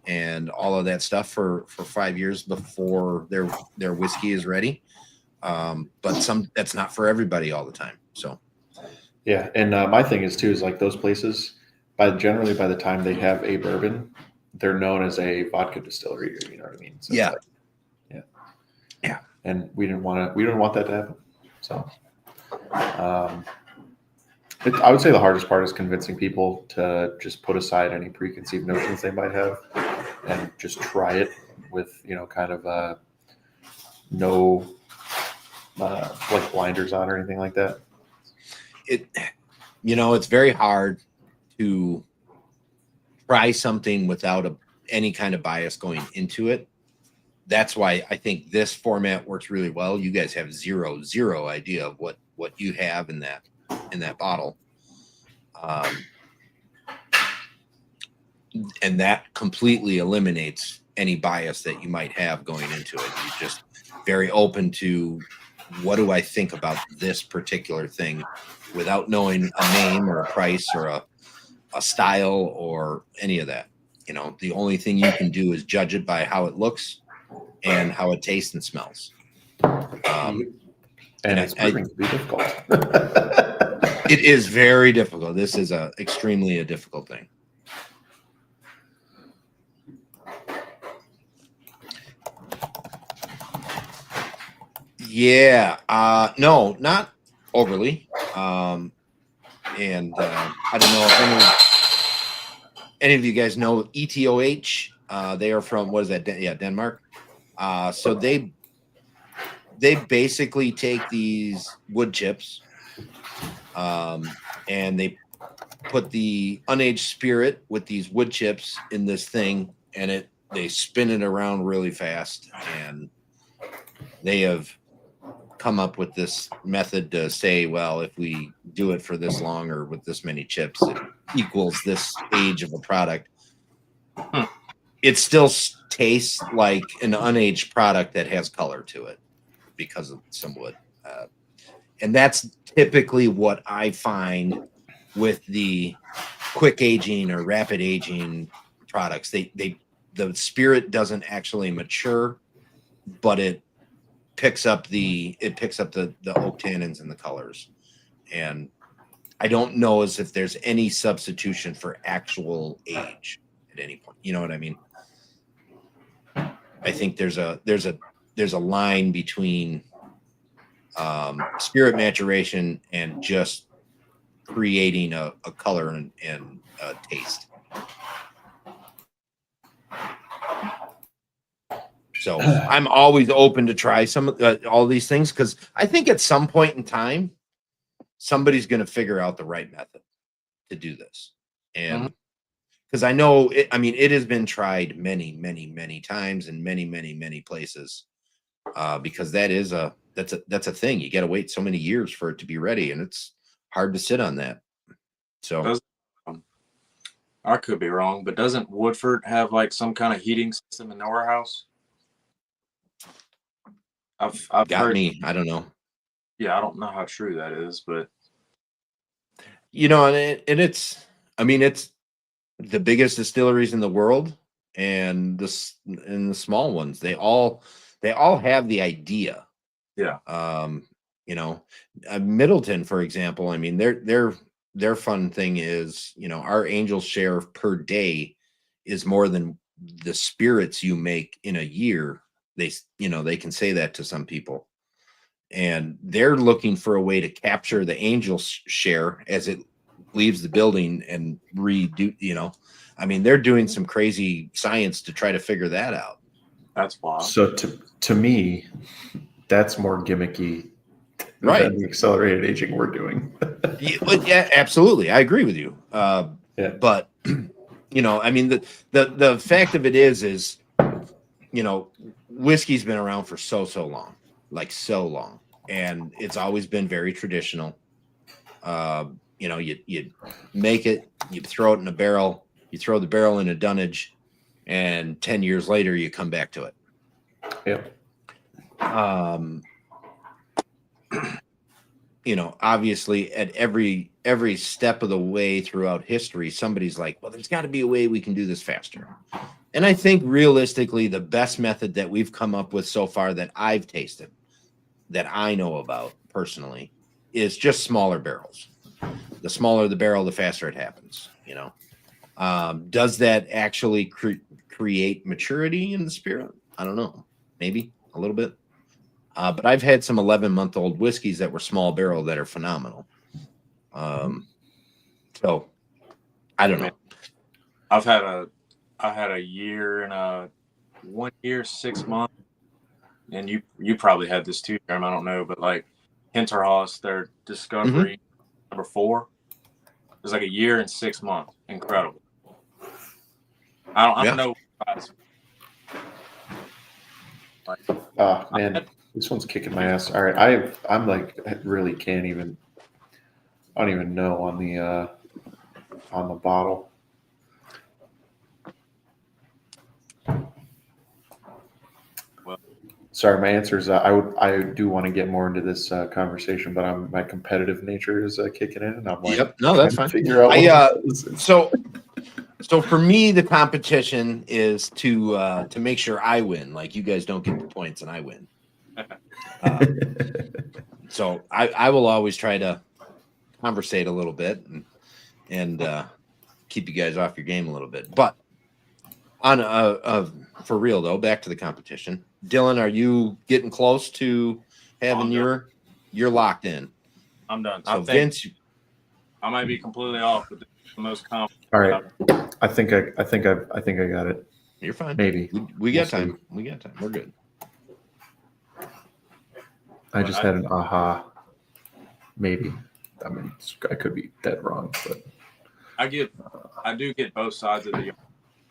and all of that stuff for 5 years before their whiskey is ready. But that's not for everybody all the time. So yeah, and my thing is too is like those places, generally by the time they have a bourbon, they're known as a vodka distillery. You know what I mean? So yeah, yeah. And we didn't want that to happen. So, I would say the hardest part is convincing people to just put aside any preconceived notions they might have and just try it with, kind of no like blinders on or anything like that. It's very hard to try something without any kind of bias going into it. That's why I think this format works really well. You guys have zero idea of what you have in that bottle. And that completely eliminates any bias that you might have going into it. You're just very open to, what do I think about this particular thing, without knowing a name or a price or a style or any of that. The only thing you can do is judge it by how it looks and how it tastes and smells. And it's proving to be difficult. It is very difficult. This is extremely a difficult thing. Yeah. No, not overly. And I don't know if any of you guys know ETOH. They are from, what is that? Denmark. So they basically take these wood chips, and they put the unaged spirit with these wood chips in this thing, and they spin it around really fast, and they have come up with this method to say, well, if we do it for this long or with this many chips, it equals this age of a product. It still tastes like an unaged product that has color to it because of some wood. And that's typically what I find with the quick aging or rapid aging products. The spirit doesn't actually mature, but it picks up the oak tannins and the colors. And I don't know as if there's any substitution for actual age at any point. You know what I mean? I think there's a line between spirit maturation and just creating a color and taste. So I'm always open to try all these things, because I think at some point in time, somebody's going to figure out the right method to do this. And because I know it has been tried many, many, many times in many, many, many places, because that's a thing. You got to wait so many years for it to be ready, and it's hard to sit on that. So I could be wrong, but doesn't Woodford have like some kind of heating system in their warehouse? I've heard. I don't know. Yeah, I don't know how true that is, but it's the biggest distilleries in the world, and the small ones. They all have the idea. Yeah. Middleton, for example. They're their fun thing is, our angel share per day is more than the spirits you make in a year. They can say that to some people, and they're looking for a way to capture the angel share as it leaves the building and redo. They're doing some crazy science to try to figure that out. That's wild. So to me, that's more gimmicky Right. than the accelerated aging we're doing. Yeah, absolutely. I agree with you. Yeah. But the fact of it is, whiskey's been around for so long, like so long, and it's always been very traditional. You make it, you throw it in a barrel, you throw the barrel in a dunnage, and 10 years later you come back to it. Yep. Obviously at every step of the way throughout history, somebody's like, well, there's got to be a way we can do this faster. And I think realistically, the best method that we've come up with so far that I've tasted, that I know about personally, is just smaller barrels. The smaller the barrel, the faster it happens. Does that actually create maturity in the spirit? I don't know. Maybe a little bit. But I've had some 11-month-old whiskeys that were small barrel that are phenomenal. So I don't know. I had a year and 1 year, 6 months, and you probably had this too, Jeremy, I don't know, but like Hinterhaus, their discovery number 4, it was like a year and 6 months. Incredible. I don't know. Man, this one's kicking my ass. All right, I'm like, I really can't even. I don't even know on the bottle. Sorry, my answer is I do want to get more into this conversation, but my competitive nature is kicking in, and I'm like, yep, no, that's fine. Figure out so for me, the competition is to make sure I win. Like you guys don't get the points and I win. So I will always try to conversate a little bit and keep you guys off your game a little bit. But on for real though, back to the competition. Dylan, are you getting close to having you're locked in? I'm done. So Vince, I might be completely off, but the most confident. All right, I think I got it. You're fine. Maybe we got time. We got time. We're good. I just had an aha. Maybe. I mean, I could be dead wrong, but I do get both sides of the as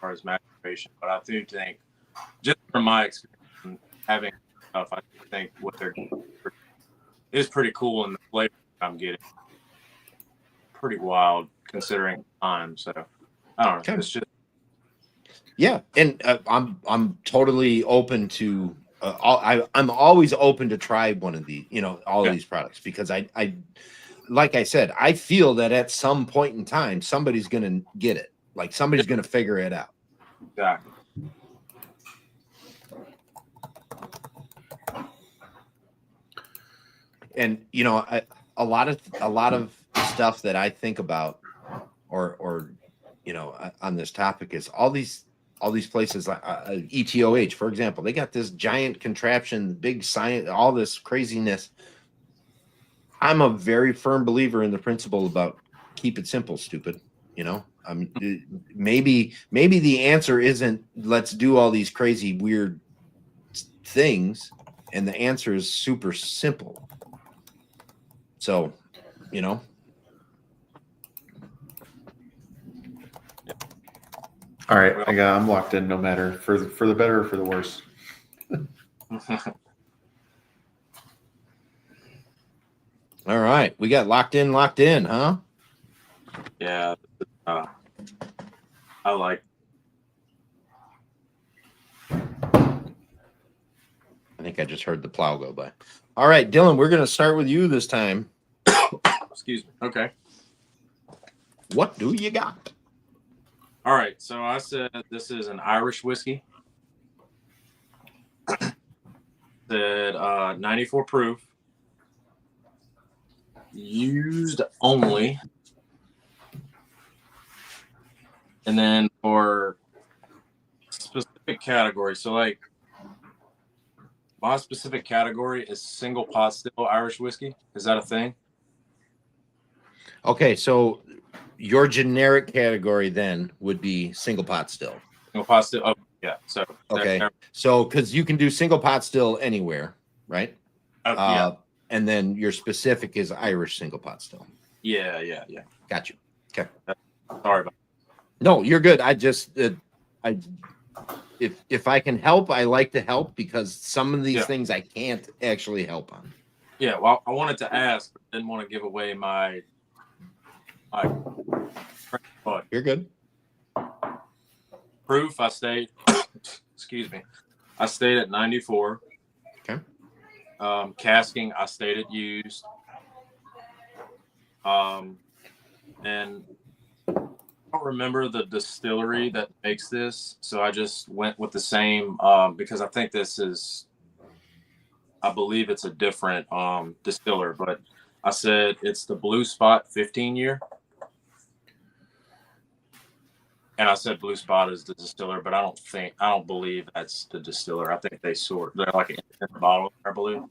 far as maturation, but I do think, just from my experience having stuff, I think what they're is pretty cool, and the flavor I'm getting pretty wild considering time. So I don't know. Okay. It's just and I'm totally open to. I'm always open to try one of these, all of these products, because I like I said, I feel that at some point in time, somebody's going to get it. Like somebody's going to figure it out. Exactly. And a lot of stuff that I think about, or on this topic is all these places like ETOH, for example. They got this giant contraption, big science, all this craziness. I'm a very firm believer in the principle about keep it simple, stupid. Maybe the answer isn't let's do all these crazy weird things, and the answer is super simple. So, All right, I'm locked in, no matter for the better or for the worse. All right, we got locked in, huh? Yeah, I like. I think I just heard the plow go by. All right, Dylan, we're going to start with you this time. Excuse me. Okay. What do you got? All right, so I said this is an Irish whiskey. Said 94 proof. Used only And then for specific category, so like my specific category is single pot still Irish whiskey. Is that a thing? Okay, so your generic category then would be single pot still. Single pot still. Oh, yeah. So Okay, so because you can do single pot still anywhere, right? yeah. And then your specific is Irish single pot still. Yeah. Got you. Okay. Sorry about No, you're good. I just if I can help, I like to help because some of these things I can't actually help on. Yeah, well, I wanted to ask, but didn't want to give away my You're good. Proof, I stayed excuse me. I stayed at 94. Okay. Casking, I stayed at used. And I don't remember the distillery that makes this, so I just went with the same because I think I believe it's a different distiller, but I said it's the Blue Spot 15-year. And I said Blue Spot is the distiller, but I don't believe that's the distiller. I think they're like an independent bottle, I believe.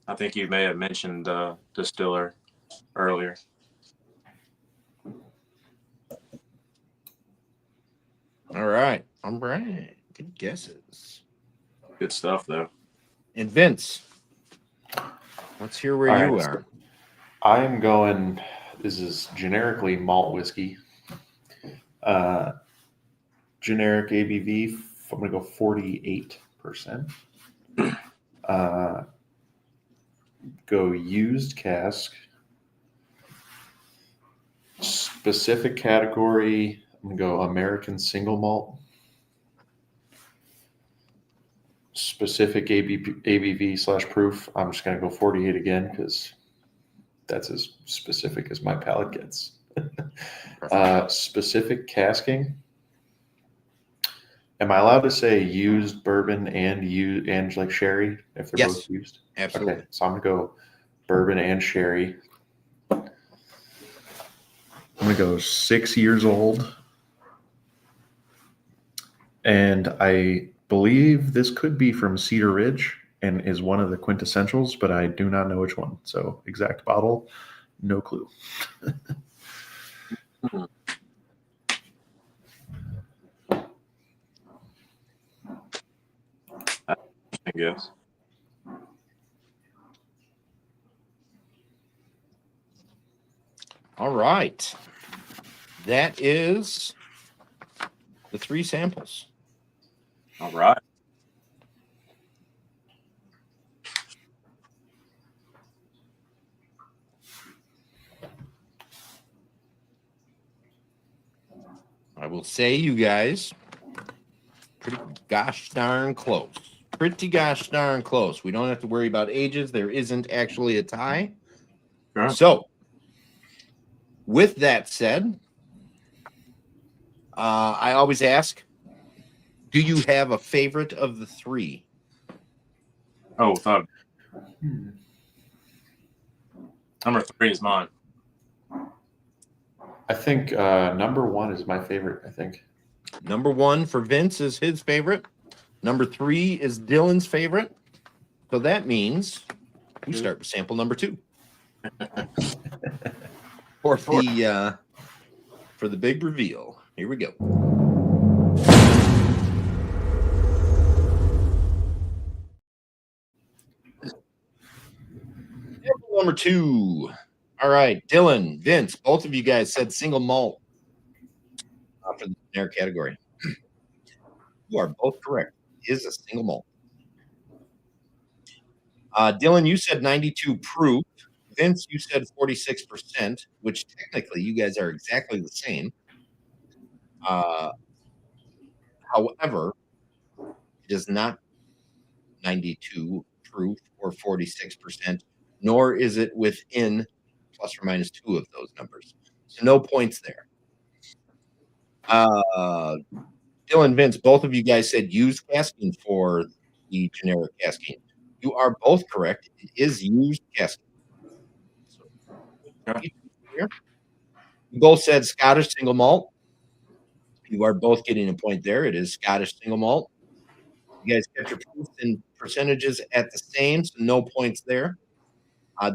I think you may have mentioned the distiller earlier. All right. Good guesses. Good stuff, though. And Vince, let's hear where you are. I'm going, this is generically malt whiskey. Generic ABV, I'm going to go 48%. Go used cask. Specific category, I'm going to go American single malt. Specific ABV / proof, I'm just going to go 48 again because that's as specific as my palate gets. Specific casking. Am I allowed to say used bourbon and like sherry if they're both used? Absolutely. Okay, so I'm gonna go bourbon and sherry. I'm gonna go 6 years old, and I believe this could be from Cedar Ridge and is one of the quintessentials, but I do not know which one. So exact bottle, no clue. I guess. All right. That is the 3 samples. All right. I will say, you guys, pretty gosh darn close. Pretty gosh darn close. We don't have to worry about ages. There isn't actually a tie. Sure. So, with that said, I always ask, do you have a favorite of the 3? Oh, thought. Number 3 is mine. I think number 1 is my favorite, I think. Number 1 for Vince is his favorite. Number 3 is Dylan's favorite. So that means we start with sample number 2. For the big reveal. Here we go. Sample number 2. All right, Dylan, Vince, both of you guys said single malt for the generic category. You are both correct. It is a single malt. Dylan, you said 92 proof. Vince, you said 46%, which technically you guys are exactly the same. However, it is not 92 proof or 46%, nor is it within plus or minus 2 of those numbers. So no points there. Dylan, Vince, both of you guys said used casking for the generic casking. You are both correct. It is used casking. Okay. You both said Scottish single malt. You are both getting a point there. It is Scottish single malt. You guys kept your proofs and percentages at the same, so no points there.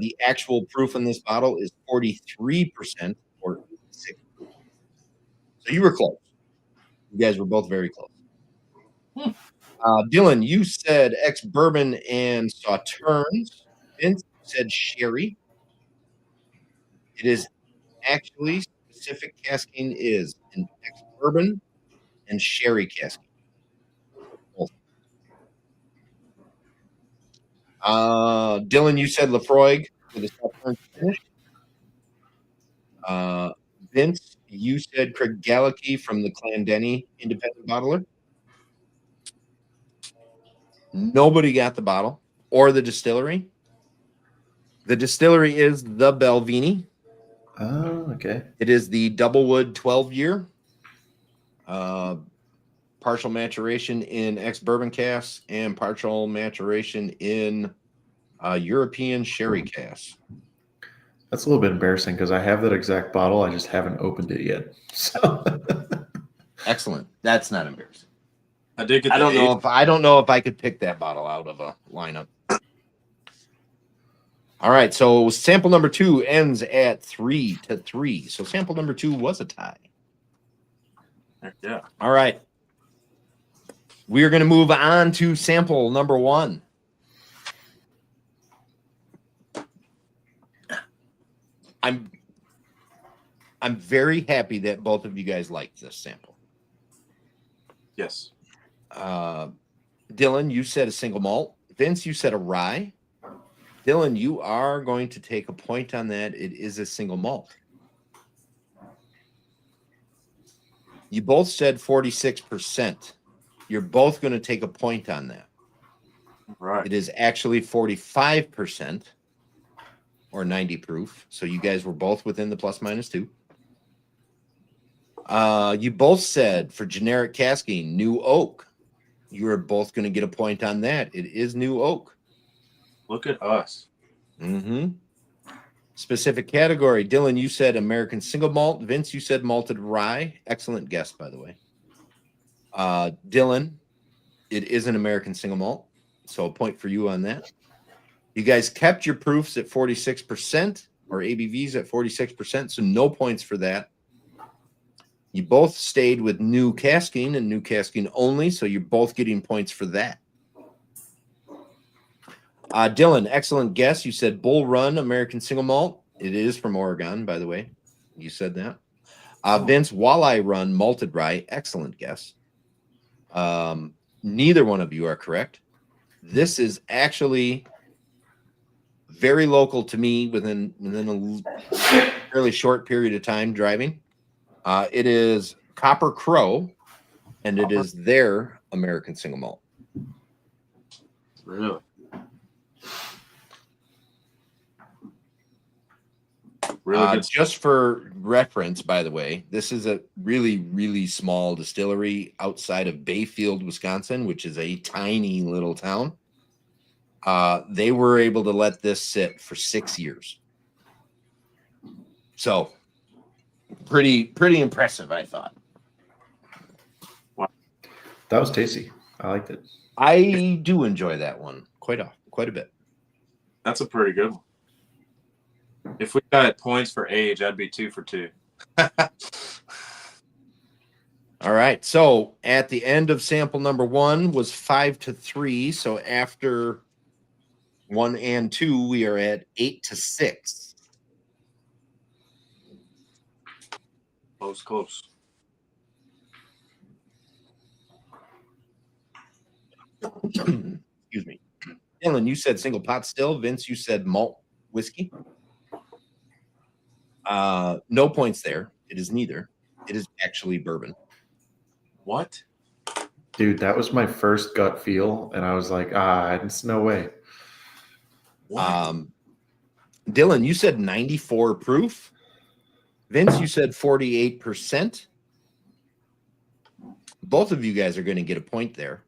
The actual proof in this bottle is 43% or 6. So you were close. You guys were both very close. Dylan, you said ex bourbon and sauternes. Vince said sherry. It is actually specific casking is an ex bourbon and sherry casking. Both. Dylan, you said Lafroig with a sauterne finish. Vince, you said Craig Gallacky from the Clondeni Independent Bottler. Nobody got the bottle or the distillery. The distillery is the Belvini. Oh, okay. It is the Doublewood 12-year. Partial maturation in ex-bourbon casks and partial maturation in European sherry casks. That's a little bit embarrassing because I have that exact bottle. I just haven't opened it yet. So Excellent. That's not embarrassing. I did get. I don't know if I could pick that bottle out of a lineup. All right, so sample number 2 ends at 3-3. So sample number 2 was a tie. Yeah. All right. We are going to move on to sample number 1. I'm very happy that both of you guys liked this sample. Yes. Dylan, you said a single malt. Vince, you said a rye. Dylan, you are going to take a point on that. It is a single malt. You both said 46%. You're both going to take a point on that. Right. It is actually 45% or 90 proof. So you guys were both within the plus minus 2. You both said for generic casking, new oak. You're both going to get a point on that. It is new oak. Look at us. Mm-hmm. Specific category. Dylan, you said American single malt. Vince, you said malted rye. Excellent guess, by the way. Dylan, it is an American single malt. So a point for you on that. You guys kept your proofs at 46% or ABVs at 46%. So no points for that. You both stayed with new casking and new casking only. So you're both getting points for that. Dylan, excellent guess. You said Bull Run American single malt. It is from Oregon, by the way. You said that. Vince, Walleye Run malted rye. Excellent guess. Neither one of you are correct. This is actually very local to me within a fairly short period of time driving. It is Copper Crow, and it is their American single malt. Really? Really good. Just for reference, by the way, this is a really, really small distillery outside of Bayfield, Wisconsin, which is a tiny little town. They were able to let this sit for 6 years. So pretty impressive, I thought. that was tasty. I liked it. I do enjoy that one quite a bit. That's a pretty good one. If we got points for age, I'd be 2 for 2. All right. So at the end of sample number 1 was 5-3. So after 1 and 2, we are at 8-6. Close. Excuse me. Dylan, you said single pot still. Vince, you said malt whiskey. No points there. It is neither. It is actually bourbon. What? Dude, that was my first gut feel, and I was like, it's no way. What? Dylan, you said 94 proof. Vince, you said 48%. Both of you guys are going to get a point there.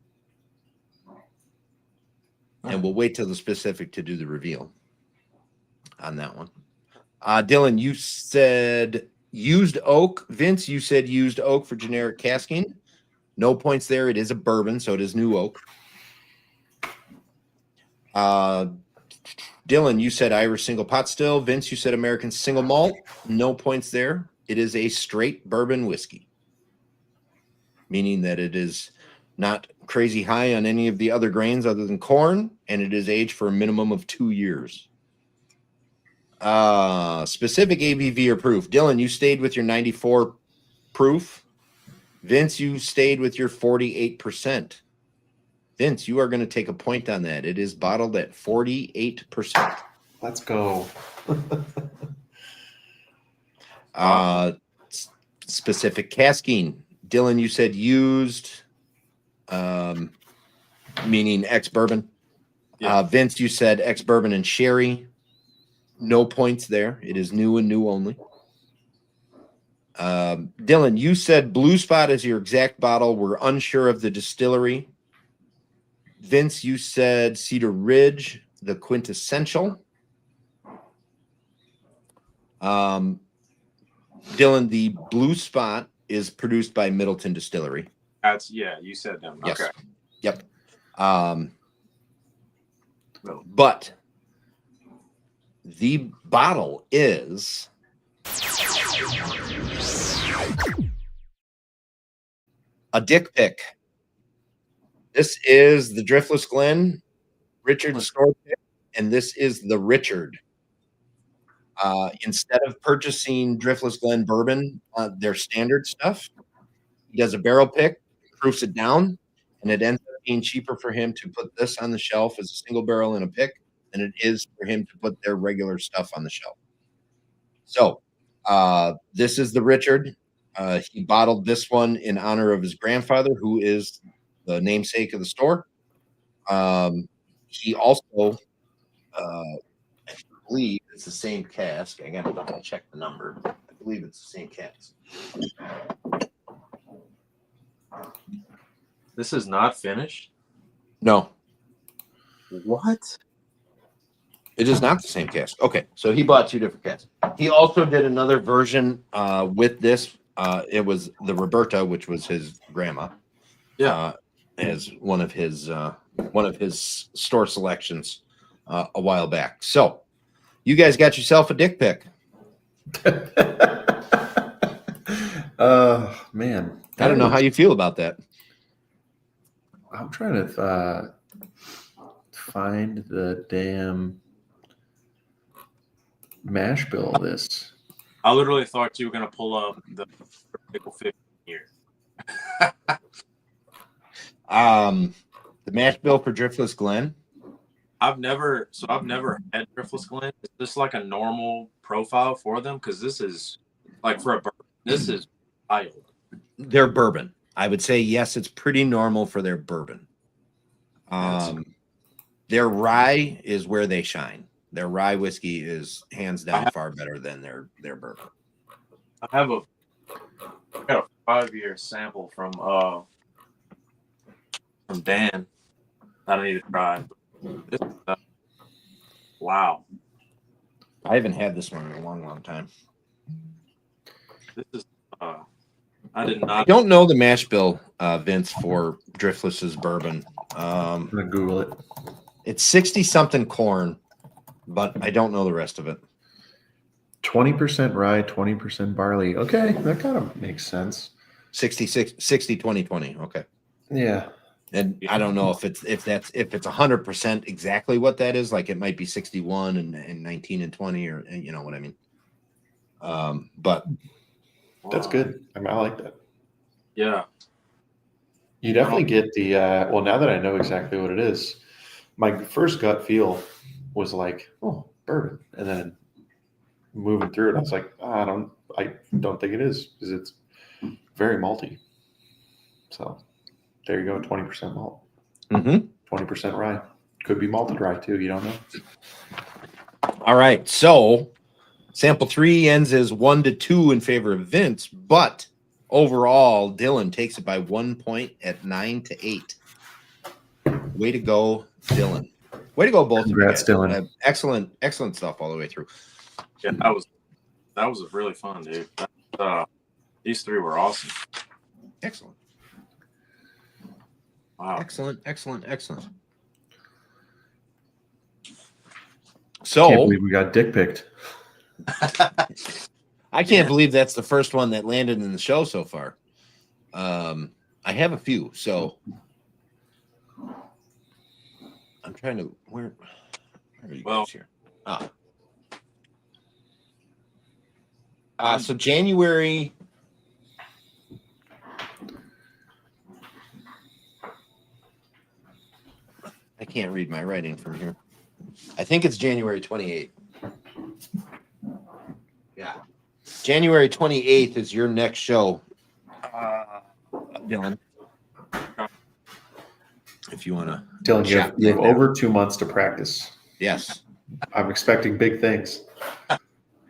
And we'll wait till the specific to do the reveal on that one. Dylan, you said used oak. Vince, you said used oak for generic casking. No points there. It is a bourbon, so it is new oak. Dylan, you said Irish single pot still. Vince, you said American single malt. No points there. It is a straight bourbon whiskey, meaning that it is not crazy high on any of the other grains other than corn, and it is aged for a minimum of 2 years. Specific ABV or proof. Dylan, you stayed with your 94 proof. Vince, you stayed with your 48%. Vince, you are going to take a point on that. It is bottled at 48%. Let's go. Specific casking. Dylan, you said used, meaning ex-bourbon. Yeah. Vince, you said ex-bourbon and sherry. No points there. It is new and new only. Dylan, you said Blue Spot is your exact bottle. We're unsure of the distillery. Vince, you said Cedar Ridge, the quintessential. Dylan, the Blue Spot is produced by Middleton Distillery. You said them. Yes. Okay. Yep. But the bottle is a dick pick. This is the Driftless Glen Richard store pick, and this is the Richard. Instead of purchasing Driftless Glen bourbon, their standard stuff, he does a barrel pick, proofs it down, and it ends up being cheaper for him to put this on the shelf as a single barrel in a pick than it is for him to put their regular stuff on the shelf. So this is the Richard. He bottled this one in honor of his grandfather, who is the namesake of the store. He also, I believe it's the same cask. I gotta double check the number. I believe it's the same cask. This is not finished? No, What? it is not the same cask. Okay, so he bought 2 different casks. He also did another version with this. It was the Roberta, which was his grandma. Yeah. As one of his store selections a while back. So you guys got yourself a dick pick. Man. I don't know how you feel about that. I'm trying to find the damn mash bill of this. I literally thought you were going to pull up the pickle 15 here. The mash bill for Driftless Glen. I've never had Driftless Glen. Is this like a normal profile for them? Because this is like for a bourbon. This is wild. Their bourbon. I would say yes, it's pretty normal for their bourbon. Their rye is where they shine. Their rye whiskey is hands down far better than their bourbon. I got a 5-year sample from Dan. I don't need to try. This, wow. I haven't had this one in a long, long time. This is I did not. I don't know the mash bill, Vince, for Driftless's bourbon. I'm gonna Google it. It's 60 something corn, but I don't know the rest of it. 20% rye, 20% barley. Okay, that kind of makes sense. 60 20 20. Okay. Yeah. And I don't know if it's 100% exactly what that is. Like it might be 61 and 19 and 20, or you know what I mean. But that's good. I mean, I like that. Yeah. You definitely get the well, now that I know exactly what it is, my first gut feel was like, oh, bourbon. And then moving through it, I was like, I don't think it is, because it's very malty. So there you go, 20% malt. 20% rye. Could be malted rye too, you don't know. All right. So sample 3 ends as 1-2 in favor of Vince, but overall, Dylan takes it by 1 point at 9-8. Way to go, Dylan. Way to go, both. Congrats, Dylan. Excellent stuff all the way through. Yeah, that was really fun, dude. These three were awesome. Excellent. Wow. Excellent. Can't So believe we got dick picked. I can't believe that's the first one that landed in the show so far. I have a few, so I'm trying to where are you guys here? So January. I can't read my writing from here. I think it's January 28th. Yeah. January 28th is your next show, Dylan. If you want to. Dylan, you have over 2 months to practice. Yes. I'm expecting big things.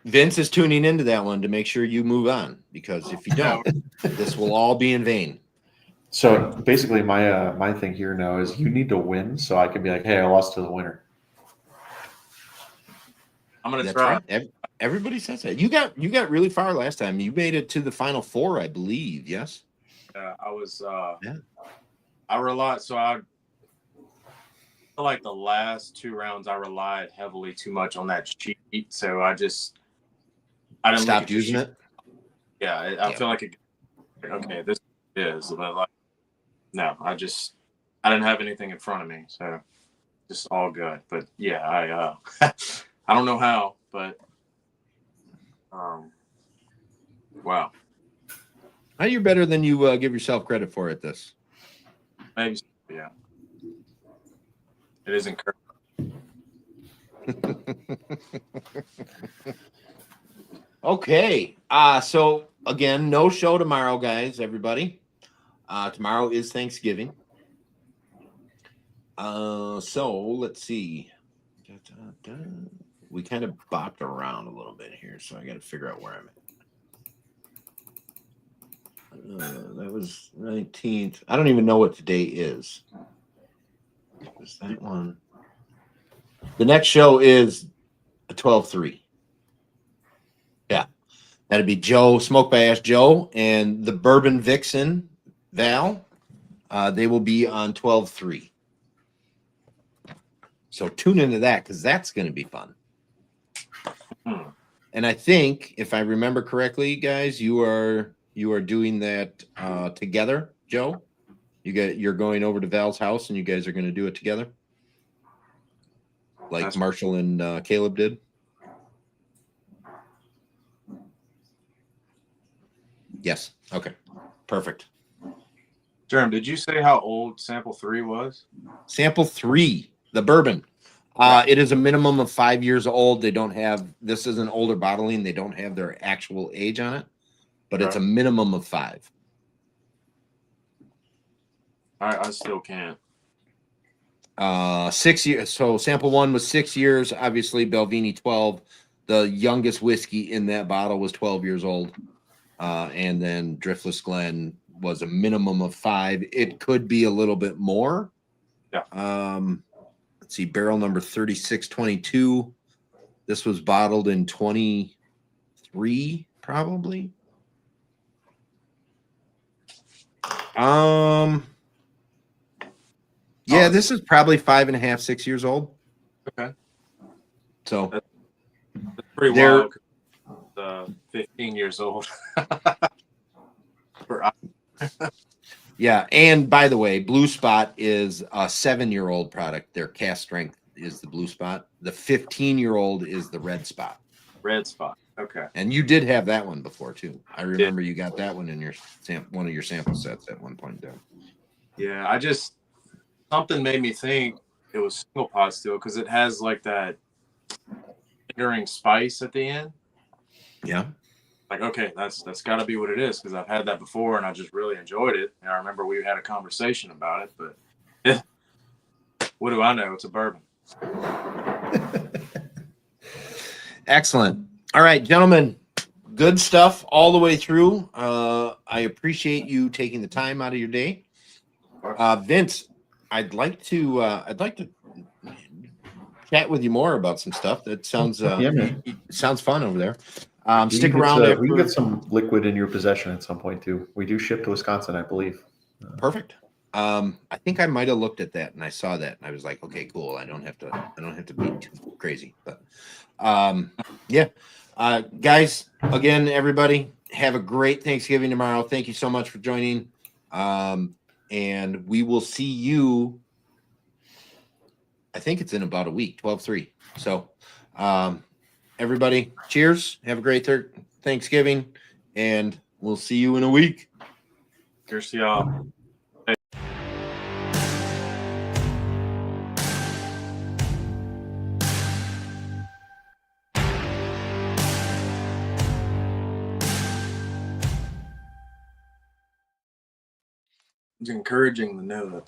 Vince is tuning into that one to make sure you move on, because if you don't, this will all be in vain. So basically, my thing here now is you need to win, so I can be like, hey, I lost to the winner. I'm gonna That's try. right. Everybody says that. You got really far last time. You made it to the final four, I believe. Yes. I was. Yeah. I relied. So I feel like the last two rounds I relied heavily too much on that cheat. So I didn't Stopped using it. Yeah, I feel like okay, this is, but like, no, I didn't have anything in front of me, so just all good. But yeah, I I don't know how, but wow, You're better than you give yourself credit for at this. maybe yeah, it is encouraging. Okay. So again, no show tomorrow, guys, everybody. Tomorrow is Thanksgiving. So let's see. We kind of bopped around a little bit here, so I got to figure out where I'm at. That was 19th. I don't even know what today is. Is that one? The next show is a 12-3. Yeah. That'd be Joe, Smoke by Ash Joe, and the Bourbon Vixen, Val. They will be on 12-3. So tune into that, because that's going to be fun. And I think, if I remember correctly, guys, you are doing that together, Joe. You're going over to Val's house, and you guys are going to do it together, like Marshall and Caleb did. Yes. Okay. Perfect. Jerem, did you say how old sample 3 was? Sample 3, the bourbon. It is a minimum of 5 years old. They don't have, this is an older bottling. They don't have their actual age on it, but it's a minimum of 5. I still can't. 6 years. So sample 1 was 6 years. Obviously, Belvini 12. The youngest whiskey in that bottle was 12 years old. And then Driftless Glen was a minimum of 5. It could be a little bit more. Yeah. Let's see, barrel number 3622. This was bottled in 23, probably. Yeah, this is probably 5.5, 6 years old. Okay. So that's pretty wild. 15 years old. Yeah, and by the way, Blue Spot is a 7-year-old product. Their cast strength is the Blue Spot. The 15-year-old is the Red Spot. Red Spot. Okay. And you did have that one before too. I remember you got that one in your one of your sample sets at one point in time. Yeah, something made me think it was single pot still, because it has like that lingering spice at the end. Yeah. Like, okay, that's got to be what it is, because I've had that before and I just really enjoyed it. And I remember we had a conversation about it, but what do I know? It's a bourbon. Excellent. All right, gentlemen, good stuff all the way through. I appreciate you taking the time out of your day. Vince, I'd like to chat with you more about some stuff. That sounds Yeah, man. sounds fun over there. We Stick can get around. we can get some liquid in your possession at some point too. We do ship to Wisconsin, I believe. Perfect. I think I might have looked at that and I saw that and I was like, okay, cool. I don't have to be too crazy. But yeah. Guys, again, everybody, have a great Thanksgiving tomorrow. Thank you so much for joining. And we will see you. I think it's in about a week, 12/3. So everybody, cheers. Have a great Thanksgiving, and we'll see you in a week. Cheers to y'all. It's encouraging to know that the